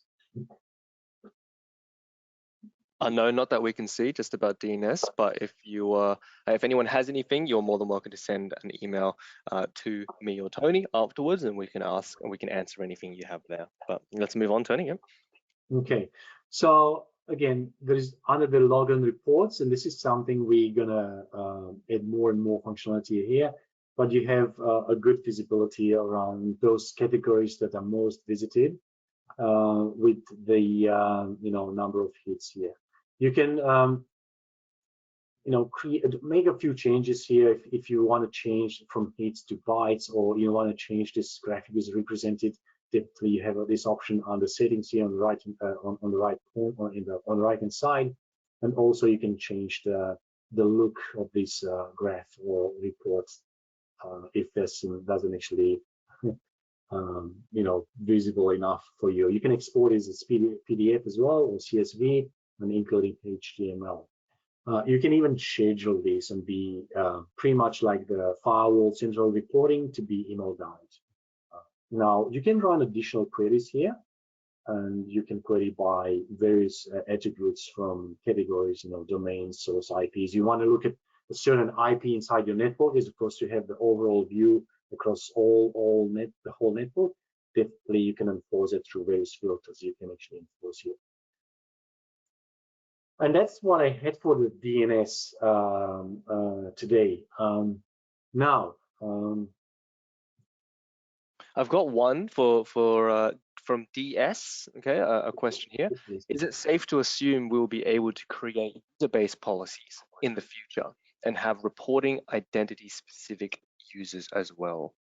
No, not that we can see, just about DNS. But if you, if anyone has anything, you're more than welcome to send an email to me or Tony afterwards, and we can ask and we can answer anything you have there. But let's move on, Tony. Yep. Okay. So again, there is under the login reports, and this is something we're gonna add more and more functionality here. But you have a good visibility around those categories that are most visited with the number of hits here. You can make a few changes here if you want to change from hits to bytes, or you want to change this graphic is represented. Typically, you have this option on the settings here on the right on the right on the right hand side, and also you can change the look of this graph or report if this doesn't actually visible enough for you. You can export it as PDF as well, or CSV, and including HTML. You can even schedule this and be pretty much like the Firewall Central reporting to be emailed out. Now, you can run additional queries here, and you can query by various attributes from categories, domains, source IPs. You want to look at a certain IP inside your network as opposed to have the overall view across the whole network. Definitely, you can enforce it through various filters. You can actually enforce here. And that's what I had for the DNS today. Now, I've got one from DS. Okay, a question here. Is it safe to assume we'll be able to create user-based policies in the future and have reporting identity-specific users as well?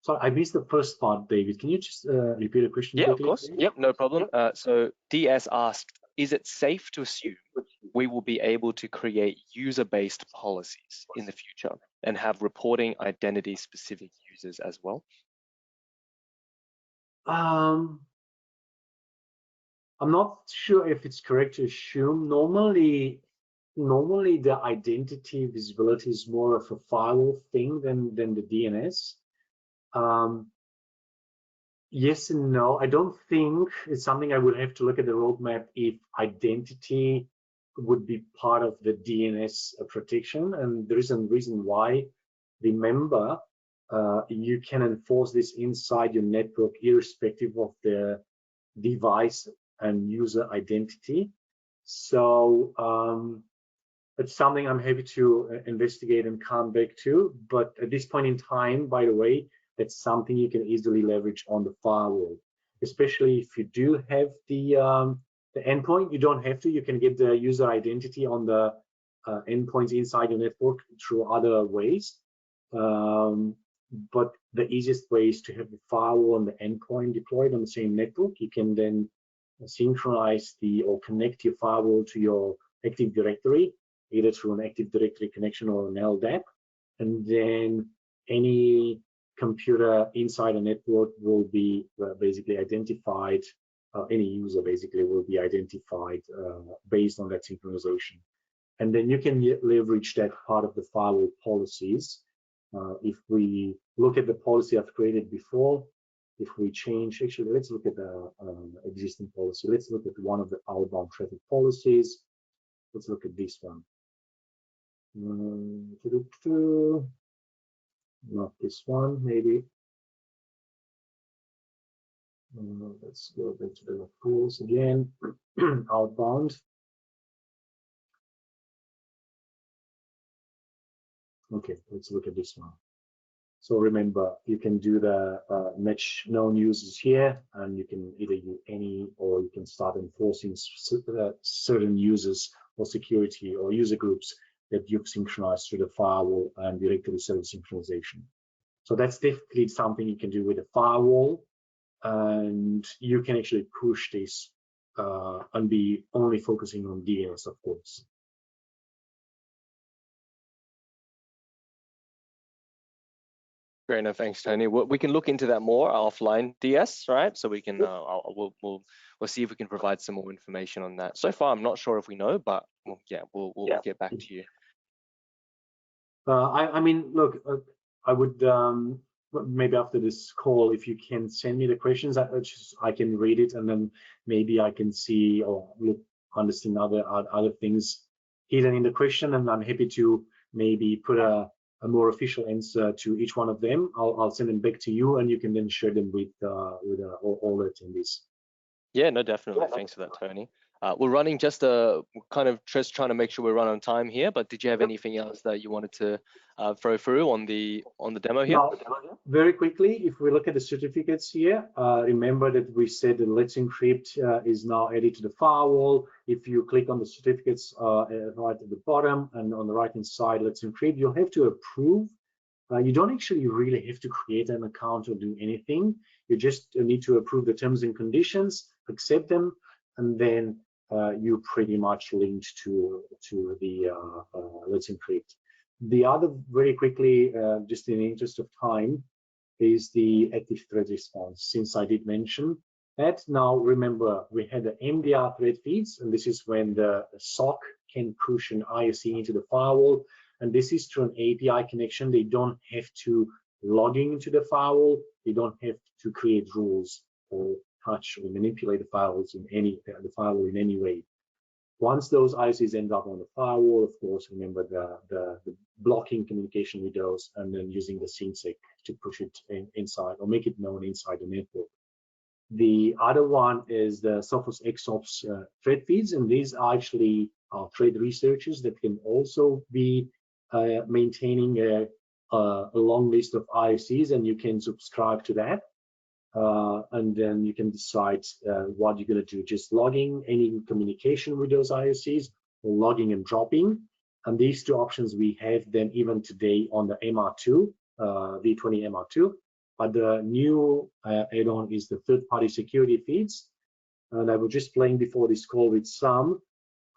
So I missed the first part, David. Can you just repeat the question? Yeah, quickly? of course. Yep, no problem. So DS asked, is it safe to assume we will be able to create user-based policies in the future and have reporting identity-specific users as well? I'm not sure if it's correct to assume. Normally the identity visibility is more of a firewall thing than the DNS. Yes and no. I don't think it's something I would have to look at the roadmap if identity would be part of the DNS protection, and there is a reason why. Remember, you can enforce this inside your network irrespective of the device and user identity. So it's something I'm happy to investigate and come back to. But at this point in time, by the way, that's something you can easily leverage on the firewall, especially if you do have the endpoint. You don't have to. You can get the user identity on the endpoints inside your network through other ways. But the easiest way is to have the firewall and the endpoint deployed on the same network. You can then synchronize or connect your firewall to your Active Directory, either through an Active Directory connection or an LDAP, and then any computer inside a network will be basically identified. Any user basically will be identified based on that synchronization. And then you can leverage that part of the firewall policies. If we look at the policy I've created before, if we change, actually, let's look at the existing policy. Let's look at one of the outbound traffic policies. Let's look at this one. Not this one, maybe. Let's go back to the rules again. Outbound. Okay, let's look at this one. So remember, you can do the match known users here, and you can either use any, or you can start enforcing certain users or security or user groups that you've synchronized through the firewall and directory server synchronization. So that's definitely something you can do with a firewall, and you can actually push this and be only focusing on DNS, of course. Great enough, thanks, Tony. We can look into that more offline, DS, right? So we can we'll see if we can provide some more information on that. So far, I'm not sure if we know, but we'll get back to you. I mean, look, I would maybe after this call, if you can send me the questions, I can read it, and then maybe I can see or understand other things hidden in the question, and I'm happy to maybe put a more official answer to each one of them. I'll send them back to you, and you can then share them with all the attendees. Yeah, no, definitely. Thanks for that, Tony. We're running just kind of just trying to make sure we run on time here, but did you have anything else that you wanted to throw through on the demo here? Now, very quickly, if we look at the certificates here, remember that we said that Let's Encrypt is now added to the firewall. If you click on the certificates right at the bottom and on the right hand side, Let's Encrypt, you'll have to approve. You don't actually really have to create an account or do anything. You just need to approve the terms and conditions, accept them, and then you pretty much linked to the Let's Encrypt. The other, very quickly, just in the interest of time, is the active threat response. Since I did mention that, now remember we had the MDR threat feeds, and this is when the SOC can push an ISE into the firewall, and this is through an API connection. They don't have to log into the firewall. They don't have to create rules or touch or manipulate the firewalls in any way. Once those ISEs end up on the firewall, of course, remember the blocking communication with those, and then using the synsec to push it inside or make it known inside the network. The other one is the Sophos XOps threat feeds, and these are actually threat researchers that can also be maintaining a long list of ISEs, and you can subscribe to that. And then you can decide what you're going to do, just logging any communication with those ISEs or logging and dropping. And these two options we have them even today on the MR2, V20 MR2. But the new add-on is the third-party security feeds. And I was just playing before this call with some,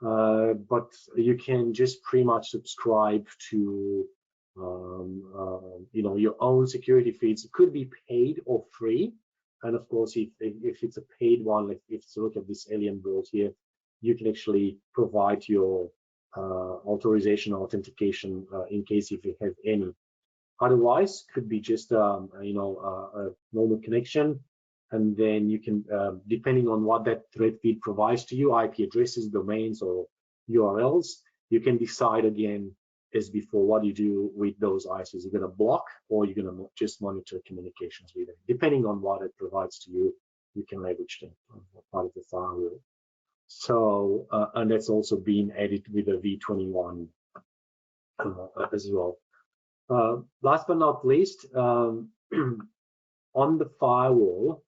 but you can just pretty much subscribe to your own security feeds. It could be paid or free. And of course, if it's a paid one, if you look at this alien world here, you can actually provide your authorization or authentication in case if you have any. Otherwise, could be just a normal connection, and then you can, depending on what that threat feed provides to you, IP addresses, domains, or URLs, you can decide again as before what you do with those ISEs. You're going to block, or you're going to just monitor communications with them. Depending on what it provides to you, you can leverage them part of the firewall. So, and that's also been added with a V21 as well. Last but not least, on the firewall,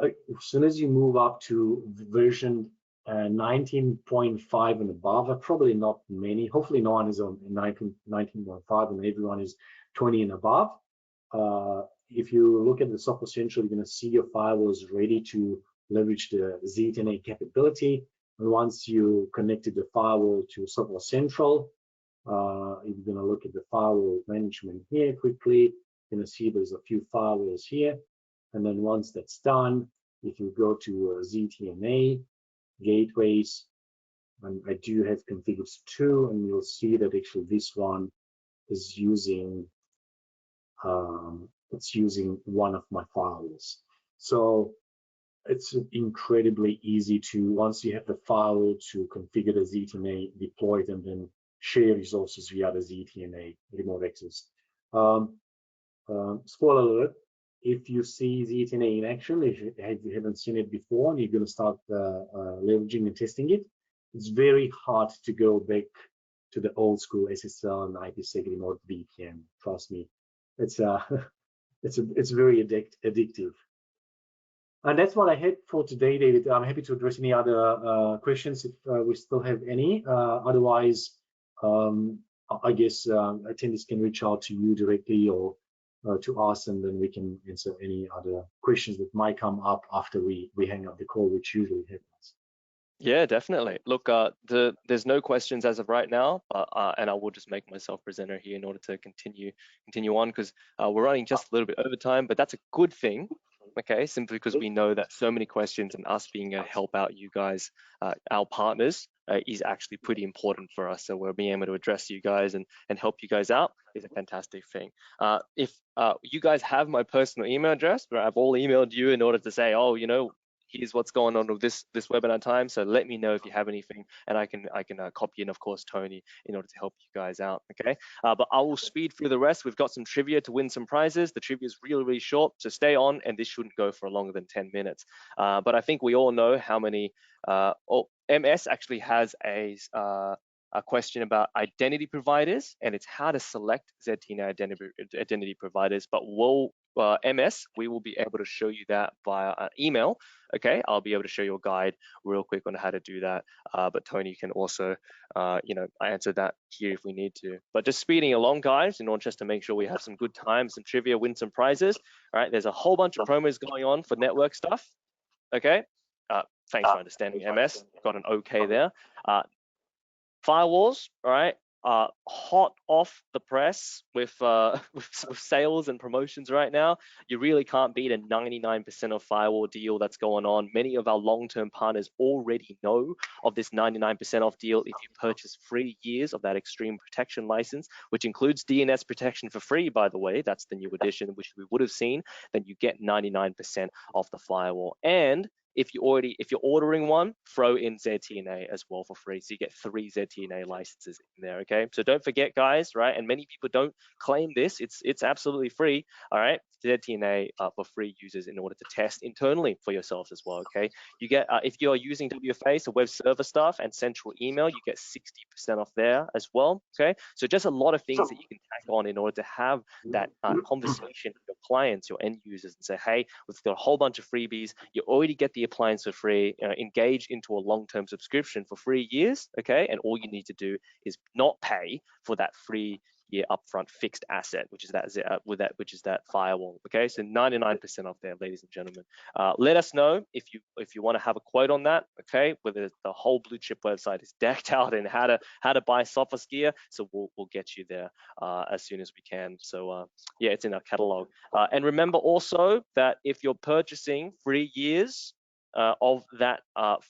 as soon as you move up to version 19.5 and above, probably not many, hopefully no one is on 19.5 and everyone is 20 and above. If you look at the Sophos Central, you're going to see your firewall is ready to leverage the ZTNA capability. And once you connected the firewall to Sophos Central, you're going to look at the firewall management here quickly. You're going to see there's a few firewalls here. And then once that's done, if you go to ZTNA, gateways, and I do have configured 2, and you'll see that actually this one is using it's using one of my firewalls. So it's incredibly easy to, once you have the firewall, to configure the ZTNA, deploy it, and then share resources via the ZTNA remote access. Spoiler alert, if you see ZTNA in action, if you haven't seen it before and you're going to start leveraging and testing it, it's very hard to go back to the old school SSL and IPsec remote VPN. Trust me, it's it's very addictive. And that's what I had for today, David. I'm happy to address any other questions if we still have any. Otherwise, I guess attendees can reach out to you directly or to us, and then we can answer any other questions that might come up after we hang up the call, which usually happens. Yeah, definitely. Look, there's no questions as of right now, and I will just make myself presenter here in order to continue on, because we're running just a little bit over time, but that's a good thing. Okay, simply because we know that so many questions and us being able to help out you guys, our partners, is actually pretty important for us. So we're being able to address you guys and help you guys out is a fantastic thing. If you guys have my personal email address, where I've all emailed you in order to say, oh, you know, here's what's going on with this webinar time. So let me know if you have anything, and I can copy in, of course, Tony, in order to help you guys out. Okay, but I will speed through the rest. We've got some trivia to win some prizes. The trivia is really short, so stay on, and this shouldn't go for longer than 10 minutes. But I think we all know how many. MS actually has a question about identity providers, and it's how to select ZTNA identity providers. But we'll MS, we will be able to show you that via an email. Okay, I'll be able to show you a guide real quick on how to do that. But Tony can also, you know, answer that here if we need to. But just speeding along, guys, in order just to make sure we have some good times, some trivia, win some prizes. All right, there's a whole bunch of promos going on for network stuff. Okay, thanks for understanding, MS. Got an okay there. Firewalls, all right, hot off the press with sales and promotions right now. You really can't beat a 99% off firewall deal that's going on. Many of our long-term partners already know of this 99% off deal. If you purchase 3 years of that extreme protection license, which includes DNS protection for free, by the way, that's the new edition, which we would have seen, then you get 99% off the firewall. And if you're ordering one, throw in ZTNA as well for free. So you get 3 ZTNA licenses in there, okay? So don't forget, guys, right? And many people don't claim this. It's absolutely free, all right? ZTNA for free users in order to test internally for yourselves as well, okay? You get, if you're using WFA, so web server stuff and central email, you get 60% off there as well, okay? So just a lot of things that you can tack on in order to have that conversation with your clients, your end users, and say, hey, we've got a whole bunch of freebies. You already get the appliance for free, engage into a long-term subscription for 3 years, okay? And all you need to do is not pay for that 3 year upfront fixed asset, which is that firewall, okay? So 99% off there, ladies and gentlemen. Let us know if you want to have a quote on that, okay? Whether the whole blue chip website is decked out in how to buy Sophos gear, so we'll get you there as soon as we can. So yeah, it's in our catalog. And remember also that if you're purchasing 3 years of that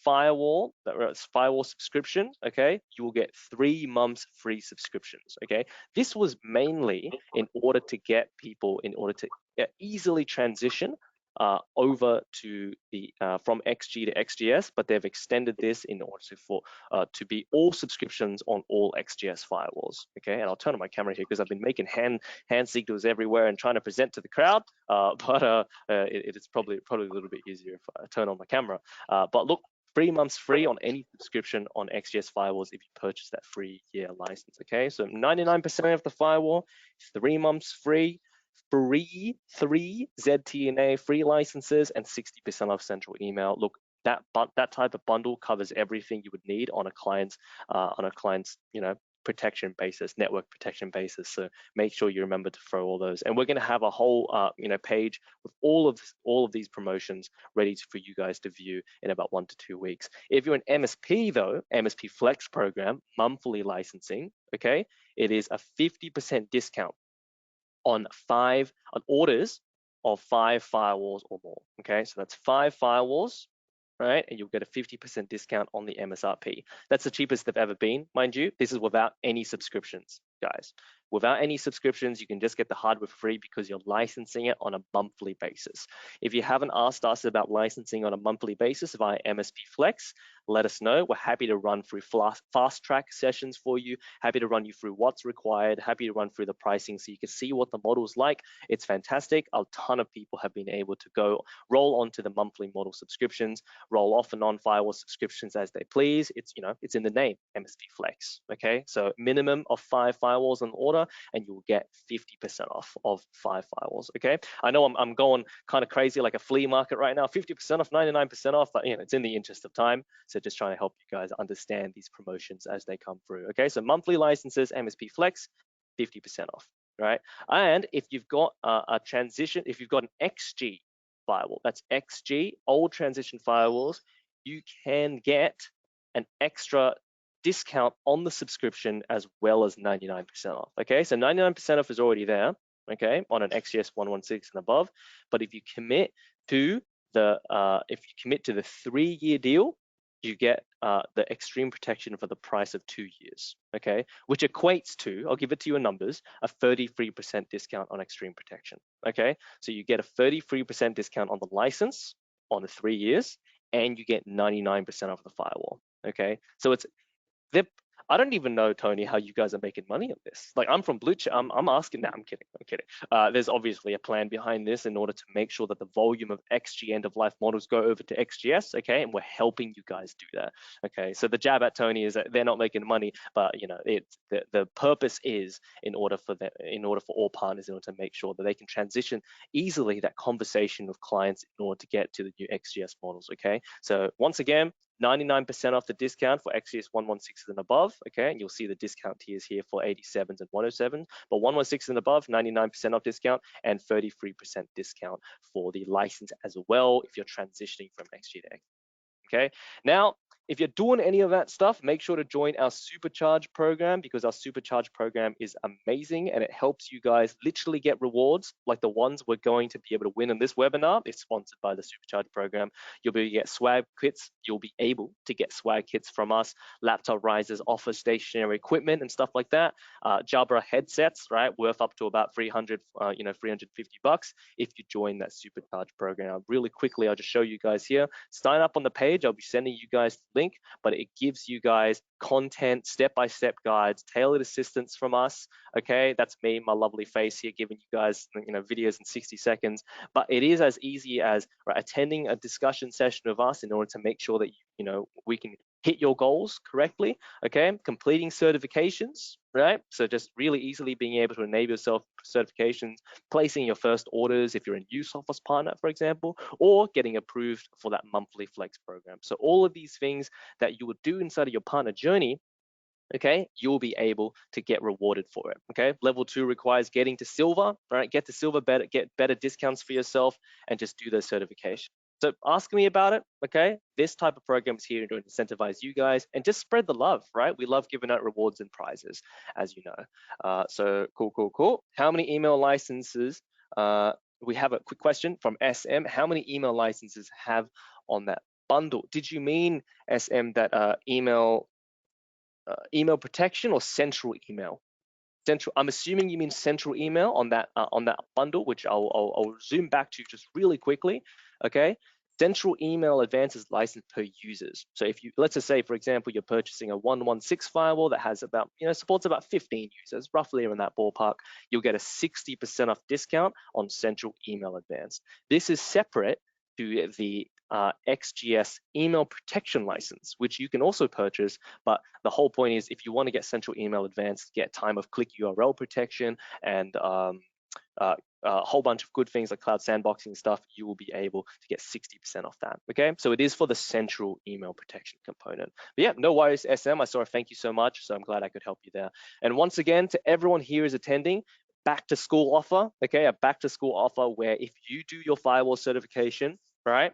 firewall subscription, okay, you will get 3 months free subscriptions, okay? This was mainly in order to get people, in order to easily transition over to the from XG to XGS, but they've extended this in order to be all subscriptions on all XGS firewalls. Okay, and I'll turn on my camera here because I've been making hand signals everywhere and trying to present to the crowd, but it is probably a little bit easier if I turn on my camera. But look, 3 months free on any subscription on XGS firewalls if you purchase that 3-year license. Okay, so 99% of the firewall, 3 months free. 3 ZTNA free licenses and 60% off central email. Look, that type of bundle covers everything you would need on a client's protection basis, network protection basis. So make sure you remember to throw all those. And we're going to have a whole page with all of these promotions ready for you guys to view in about 1 to 2 weeks. If you're an MSP though, MSP Flex program, monthly licensing, okay, it is a 50% discount on orders of 5 firewalls or more. Okay, so that's 5 firewalls right? And you'll get a 50% discount on the MSRP. That's the cheapest they've ever been, mind you. This is without any subscriptions, guys. Without any subscriptions, you can just get the hardware for free because you're licensing it on a monthly basis. If you haven't asked us about licensing on a monthly basis via MSP Flex, let us know. We're happy to run through fast track sessions for you, happy to run you through what's required, happy to run through the pricing so you can see what the model's like. It's fantastic. A ton of people have been able to go roll onto the monthly model subscriptions, roll off and on firewall subscriptions as they please. It's, you know, it's in the name, MSP Flex, okay? So minimum of 5 firewalls on order and you'll get 50% off of 5 firewalls, okay? I know I'm going kind of crazy like a flea market right now, 50% off, 99% off, but you know, it's in the interest of time. So just trying to help you guys understand these promotions as they come through, okay? So monthly licenses, MSP Flex, 50% off, right? And if you've got a transition, if you've got an XG firewall, that's XG, old transition firewalls, you can get an extra discount on the subscription as well as 99% off, okay? So 99% off is already there, okay, on an XGS 116 and above. But if you commit to the 3-year deal, you get the extreme protection for the price of 2 years, okay? Which equates to, I'll give it to you in numbers, a 33% discount on extreme protection, okay? So you get a 33% discount on the license on the 3 years, and you get 99% off the firewall, okay? So it's, I don't even know, Tony, how you guys are making money on this. Like, I'm from Blue Chip. I'm asking. Nah, I'm kidding. I'm kidding. There's obviously a plan behind this in order to make sure that the volume of XG end of life models go over to XGS. Okay, and we're helping you guys do that. Okay, so the jab at Tony is that they're not making money, but you know, it's the purpose is in order for all partners in order to make sure that they can transition easily that conversation with clients in order to get to the new XGS models. Okay, so once again, 99% off the discount for XGS 116 and above, okay? And you'll see the discount tiers here for 87s and 107s, but 116 and above, 99% off discount and 33% discount for the license as well if you're transitioning from XG to X, okay? Now, if you're doing any of that stuff, make sure to join our Supercharge program because our Supercharge program is amazing and it helps you guys literally get rewards like the ones we're going to be able to win in this webinar. It's sponsored by the Supercharge program. You'll be able to get swag kits. You'll be able to get swag kits from us, laptop risers, office stationary equipment and stuff like that. Jabra headsets, right, worth up to about 300, $350 if you join that Supercharge program. Really quickly, I'll just show you guys here. Sign up on the page. I'll be sending you guys the link, but it gives you guys content, step-by-step guides, tailored assistance from us. Okay, that's me, my lovely face here, giving you guys, you know, videos in 60 seconds. But it is as easy as attending a discussion session with us in order to make sure that we can hit your goals correctly. Okay, completing certifications, right? So just really easily being able to enable yourself certifications, placing your first orders if you're a new Sophos partner, for example, or getting approved for that monthly flex program. So all of these things that you would do inside of your partner journey, okay, you'll be able to get rewarded for it. Okay, level 2 requires getting to silver, right? Get to silver, get better discounts for yourself, and just do those certifications. So ask me about it, okay? This type of program is here to incentivize you guys and just spread the love, right? We love giving out rewards and prizes, as you know. So cool. How many email licenses? We have a quick question from SM. How many email licenses have on that bundle? Did you mean, SM, that email protection or central email? Central. I'm assuming you mean central email on that bundle, which I'll zoom back to just really quickly. Okay, central email advances license per users. So if you, let's just say, for example, you're purchasing a 116 firewall that has about, supports about 15 users, roughly in that ballpark, you'll get a 60% off discount on central email advance. This is separate to the XGS email protection license, which you can also purchase. But the whole point is, if you want to get central email advanced, get time of click URL protection and a whole bunch of good things like cloud sandboxing stuff, you will be able to get 60% off that. Okay, so it is for the central email protection component. But yeah, no worries, SM. I saw a thank you so much, so I'm glad I could help you there. And once again, to everyone here is attending, back to school offer. Okay, a back to school offer where if you do your firewall certification, right,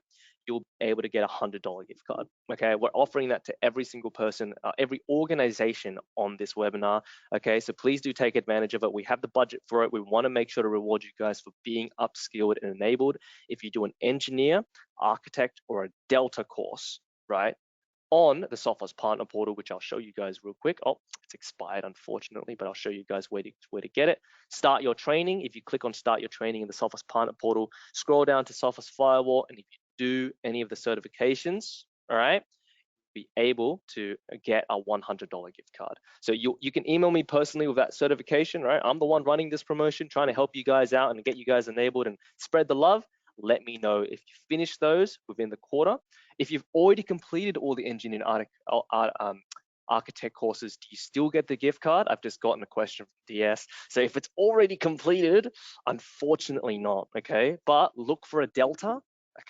you'll be able to get a $100 gift card. Okay, we're offering that to every single person, every organization on this webinar. Okay, so please do take advantage of it. We have the budget for it. We want to make sure to reward you guys for being upskilled and enabled. If you do an engineer, architect, or a Delta course, right, on the Sophos Partner Portal, which I'll show you guys real quick. Oh, it's expired, unfortunately, but I'll show you guys where to get it. Start your training. If you click on Start Your Training in the Sophos Partner Portal, scroll down to Sophos Firewall, and if you do any of the certifications, all right, be able to get a $100 gift card. So you can email me personally with that certification, right? I'm the one running this promotion, trying to help you guys out and get you guys enabled and spread the love. Let me know if you finish those within the quarter. If you've already completed all the engineering architect courses, do you still get the gift card? I've just gotten a question from DS. So if it's already completed, unfortunately not, okay? But look for a Delta.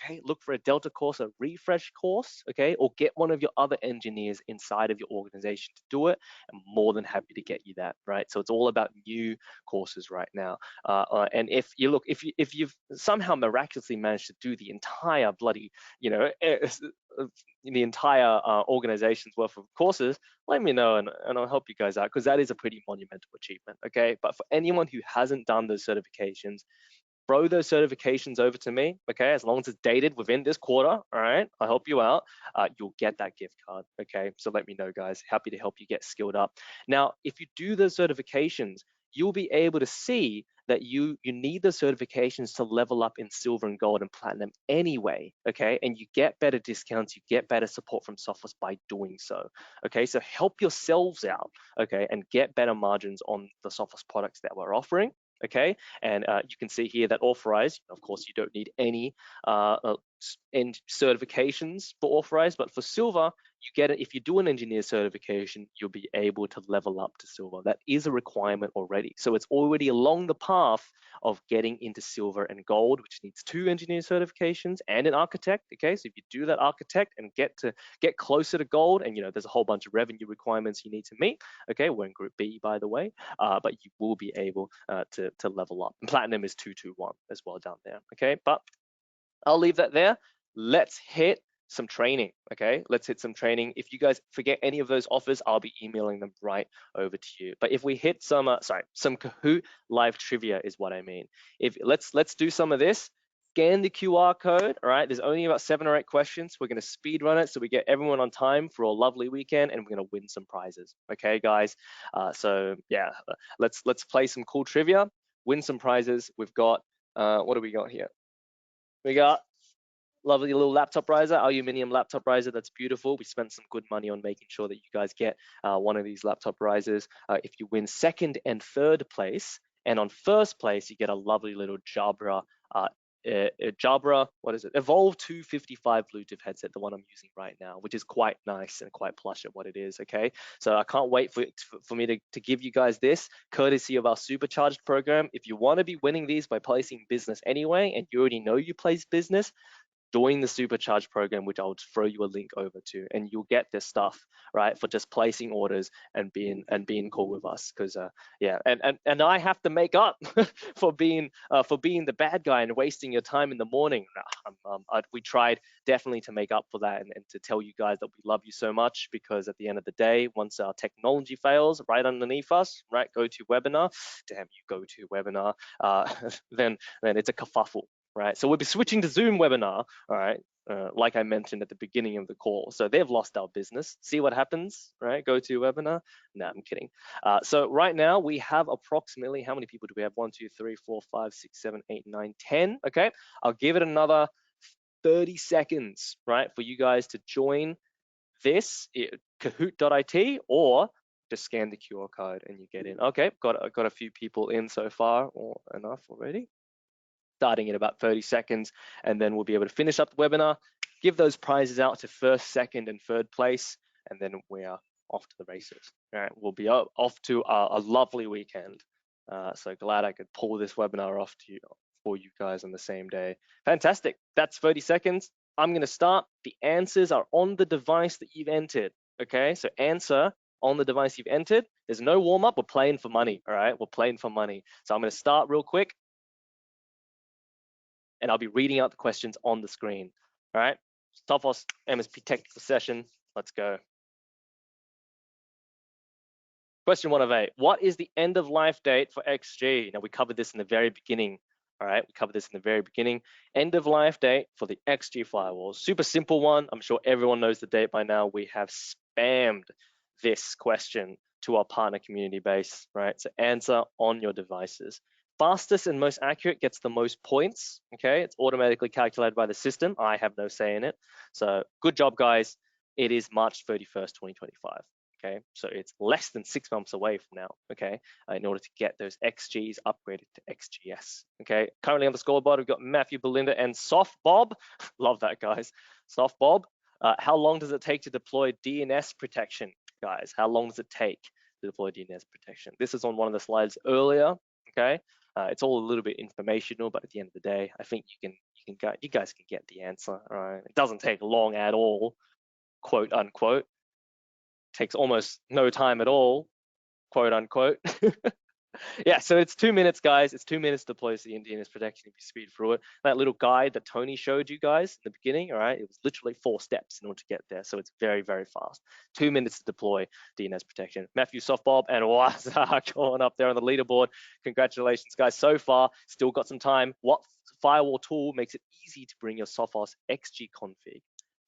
Okay, look for a Delta course, a refresh course, okay, or get one of your other engineers inside of your organization to do it. I'm more than happy to get you that, right? So it's all about new courses right now. And if you've somehow miraculously managed to do the entire bloody, the entire organization's worth of courses, let me know and I'll help you guys out, because that is a pretty monumental achievement, okay? But for anyone who hasn't done those certifications, throw those certifications over to me, okay? As long as it's dated within this quarter, all right? I'll help you out. You'll get that gift card, okay? So let me know, guys. Happy to help you get skilled up. Now, if you do those certifications, you'll be able to see that you need the certifications to level up in silver and gold and platinum anyway, okay? And you get better discounts, you get better support from Sophos by doing so, okay? So help yourselves out, okay? And get better margins on the Sophos products that we're offering. Okay, and you can see here that authorized, of course, you don't need any end certifications for authorized, but for silver, you get it. If you do an engineer certification, you'll be able to level up to silver. That is a requirement already. So it's already along the path of getting into silver and gold, which needs 2 engineer certifications and an architect. Okay, so if you do that architect and get closer to gold, and there's a whole bunch of revenue requirements you need to meet. Okay, we're in Group B, by the way, but you will be able to level up. And platinum is 221 as well down there. Okay, but I'll leave that there. Let's hit some training, okay? Let's hit some training. If you guys forget any of those offers, I'll be emailing them right over to you. But if we hit some Kahoot live trivia is what I mean. Let's do some of this. Scan the QR code, all right? There's only about 7 or 8 questions. We're gonna speed run it so we get everyone on time for a lovely weekend, and we're gonna win some prizes, okay, guys? So yeah, let's play some cool trivia, win some prizes. We've got, what do we got here? We got lovely little laptop riser, aluminum laptop riser. That's beautiful. We spent some good money on making sure that you guys get one of these laptop risers. If you win 2nd and 3rd place, and on 1st place, you get a lovely little Jabra, what is it? Evolve 255 Bluetooth headset, the one I'm using right now, which is quite nice and quite plush at what it is, okay? So I can't wait for me to give you guys this, courtesy of our Supercharged program. If you want to be winning these by placing business anyway, and you already know you place business, join the Supercharged program, which I'll throw you a link over to, and you'll get this stuff, right, for just placing orders and being cool with us. Because yeah, and I have to make up for being the bad guy and wasting your time in the morning. We tried definitely to make up for that and to tell you guys that we love you so much, because at the end of the day, once our technology fails right underneath us, right, go to webinar, damn you, go to webinar, then it's a kerfuffle. Right, so we'll be switching to Zoom webinar, all right, like I mentioned at the beginning of the call. So they've lost our business. See what happens, right? Go to webinar. No, I'm kidding. So right now we have approximately, how many people do we have? 1, 2, 3, 4, 5, 6, 7, 8, 9, 10. Okay, I'll give it another 30 seconds, right, for you guys to join this Kahoot.it, or just scan the QR code and you get in. Okay, got a few people in so far, or enough already. Starting in about 30 seconds, and then we'll be able to finish up the webinar, give those prizes out to 1st, 2nd, and 3rd place, and then we are off to the races. All right, we'll be off to a lovely weekend. So glad I could pull this webinar off for you guys on the same day. Fantastic. That's 30 seconds. I'm going to start. The answers are on the device that you've entered. Okay, so answer on the device you've entered. There's no warm up. We're playing for money. All right, we're playing for money. So I'm going to start real quick, and I'll be reading out the questions on the screen. All right, Sophos MSP technical session. Let's go. Question 1 of 8. What is the end of life date for XG? Now, we covered this in the very beginning. All right, we covered this in the very beginning. End of life date for the XG firewall. Super simple one. I'm sure everyone knows the date by now. We have spammed this question to our partner community base, right? So answer on your devices. Fastest and most accurate gets the most points, okay? It's automatically calculated by the system. I have no say in it. So good job, guys. It is March 31st, 2025. Okay, so it's less than 6 months away from now, okay, in order to get those XGs upgraded to XGS, okay. Currently on the scoreboard, we've got Matthew, Belinda, and Soft Bob. Love that, guys. Soft Bob, how long does it take to deploy DNS protection, guys? How long does it take to deploy DNS protection? This is on one of the slides earlier, okay. It's all a little bit informational, but at the end of the day, I think you guys can get the answer, all right? It doesn't take long at all, quote unquote. Takes almost no time at all, quote unquote. Yeah, so it's 2 minutes, guys. It's 2 minutes to deploy the DNS protection if you speed through it. That little guide that Tony showed you guys in the beginning, all right, it was literally 4 steps in order to get there. So it's very, very fast. 2 minutes to deploy DNS protection. Matthew, Soft Bob, and Wazza going up there on the leaderboard. Congratulations, guys. So far, still got some time. What firewall tool makes it easy to bring your Sophos XG config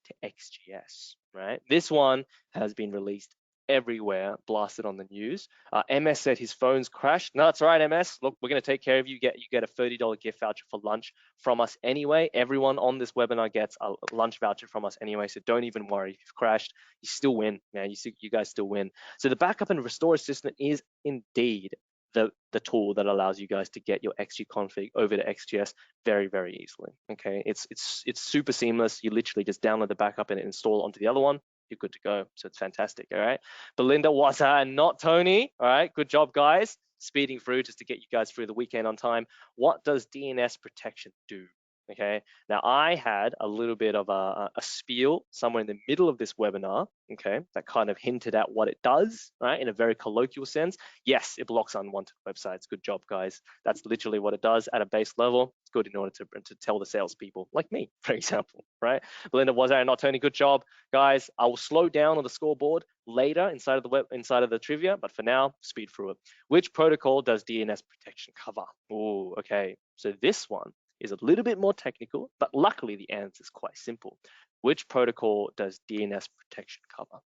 to XGS, right? This one has been released everywhere, blasted on the news. MS said his phone's crashed. No, that's right, MS. Look, we're going to take care of you. You get a $30 gift voucher for lunch from us anyway. Everyone on this webinar gets a lunch voucher from us anyway, so don't even worry. If you've crashed, you still win, man. You guys still win. So the backup and restore assistant is indeed the tool that allows you guys to get your XG config over to XGS very, very easily. Okay, it's super seamless. You literally just download the backup and install it onto the other one. You're good to go. So it's fantastic. All right, Belinda, Wazza, and not Tony. All right, good job, guys. Speeding through just to get you guys through the weekend on time. What does DNS protection do? Okay, now I had a little bit of a spiel somewhere in the middle of this webinar, okay, that kind of hinted at what it does, right, in a very colloquial sense. Yes, it blocks unwanted websites. Good job, guys. That's literally what it does at a base level. It's good in order to tell the salespeople, like me, for example, right? Belinda, was I not Tony? Good job, guys. I will slow down on the scoreboard later inside of the trivia, but for now, speed through it. Which protocol does DNS protection cover? Oh, okay. So this one is a little bit more technical, but luckily the answer is quite simple. Which protocol does DNS protection cover?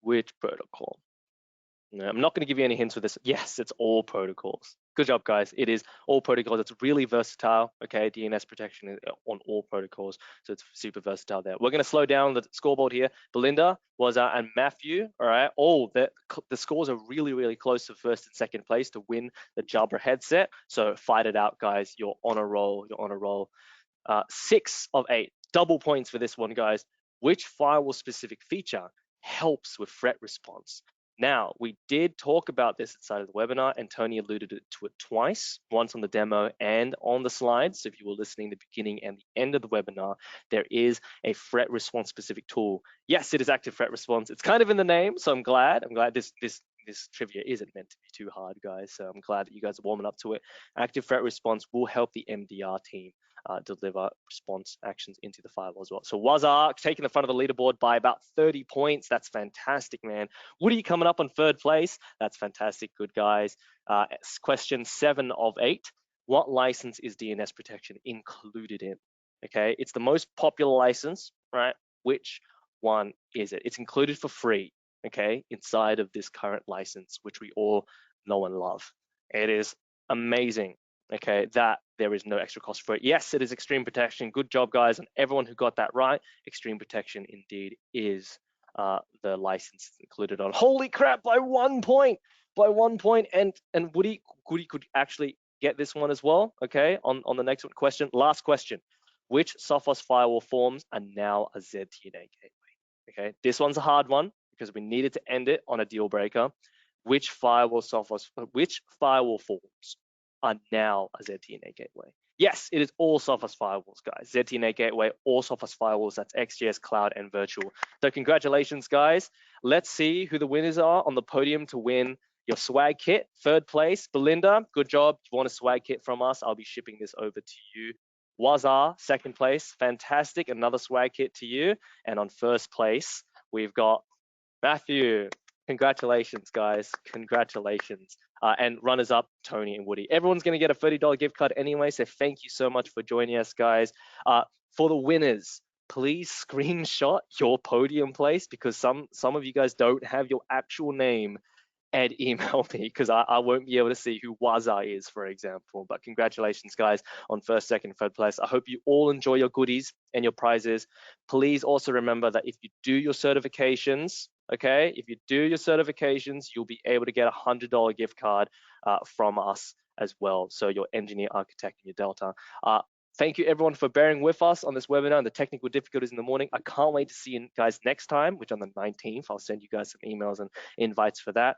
Which protocol? No, I'm not going to give you any hints with this. Yes, it's all protocols. Good job, guys. It is all protocols. It's really versatile. Okay, DNS protection is on all protocols, so it's super versatile there. We're going to slow down the scoreboard here. Belinda, Wazza, and Matthew. All right, the scores are really, really close to first and second place to win the Jabra headset. So fight it out, guys. You're on a roll. You're on a roll. 6 of 8, double points for this one, guys. Which firewall-specific feature helps with threat response? Now, we did talk about this inside of the webinar, and Tony alluded to it twice, once on the demo and on the slides. So if you were listening at the beginning and the end of the webinar, there is a threat response specific tool. Yes, it is active threat response. It's kind of in the name, so I'm glad this trivia isn't meant to be too hard, guys. So I'm glad that you guys are warming up to it. Active threat response will help the MDR team deliver response actions into the firewall as well. So Wazza taking the front of the leaderboard by about 30 points. That's fantastic, man. Woody coming up on 3rd place. That's fantastic. Good, guys. Question 7 of 8. What license is DNS protection included in? Okay, it's the most popular license, right? Which one is it? It's included for free, okay, inside of this current license, which we all know and love. It is amazing, okay, that there is no extra cost for it. Yes, it is Extreme Protection. Good job, guys, and everyone who got that right. Extreme Protection indeed is the license included on. Holy crap, by 1 point, and Woody could actually get this one as well, okay, on the next question. Last question. Which Sophos Firewall forms are now a ZTNA gateway? Okay, this one's a hard one because we needed to end it on a deal breaker. Which firewall forms are now a ZTNA gateway? Yes, it is all Sophos firewalls, guys. ZTNA gateway, all Sophos firewalls. That's XGS, cloud, and virtual. So congratulations, guys. Let's see who the winners are on the podium to win your swag kit. 3rd place, Belinda, good job. If you want a swag kit from us, I'll be shipping this over to you Wazar, second place, fantastic, another swag kit to you. And on first place, we've got Matthew. Congratulations, guys. Congratulations. And runners up, Tony and Woody. Everyone's going to get a $30 gift card anyway, so thank you so much for joining us, guys. For the winners, please screenshot your podium place, because some of you guys don't have your actual name, and email me, because I won't be able to see who Waza is, for example. But congratulations, guys, on first, second, third place. I hope you all enjoy your goodies and your prizes. Please also remember that if you do your certifications, okay, if you do your certifications, you'll be able to get a $100 gift card from us as well. So your engineer, architect, and your Delta. Thank you, everyone, for bearing with us on this webinar and the technical difficulties in the morning. I can't wait to see you guys next time, which on the 19th. I'll send you guys some emails and invites for that.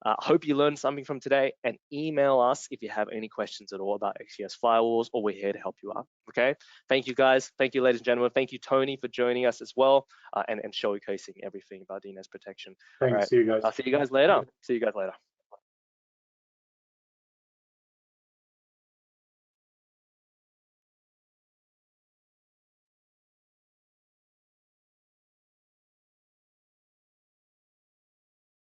Hope you learned something from today, and email us if you have any questions at all about XGS firewalls, or we're here to help you out, okay? Thank you, guys. Thank you, ladies and gentlemen. Thank you, Tony, for joining us as well, and showcasing everything about DNS protection. Thanks. All right. See you guys. I'll see you guys later. See you guys later.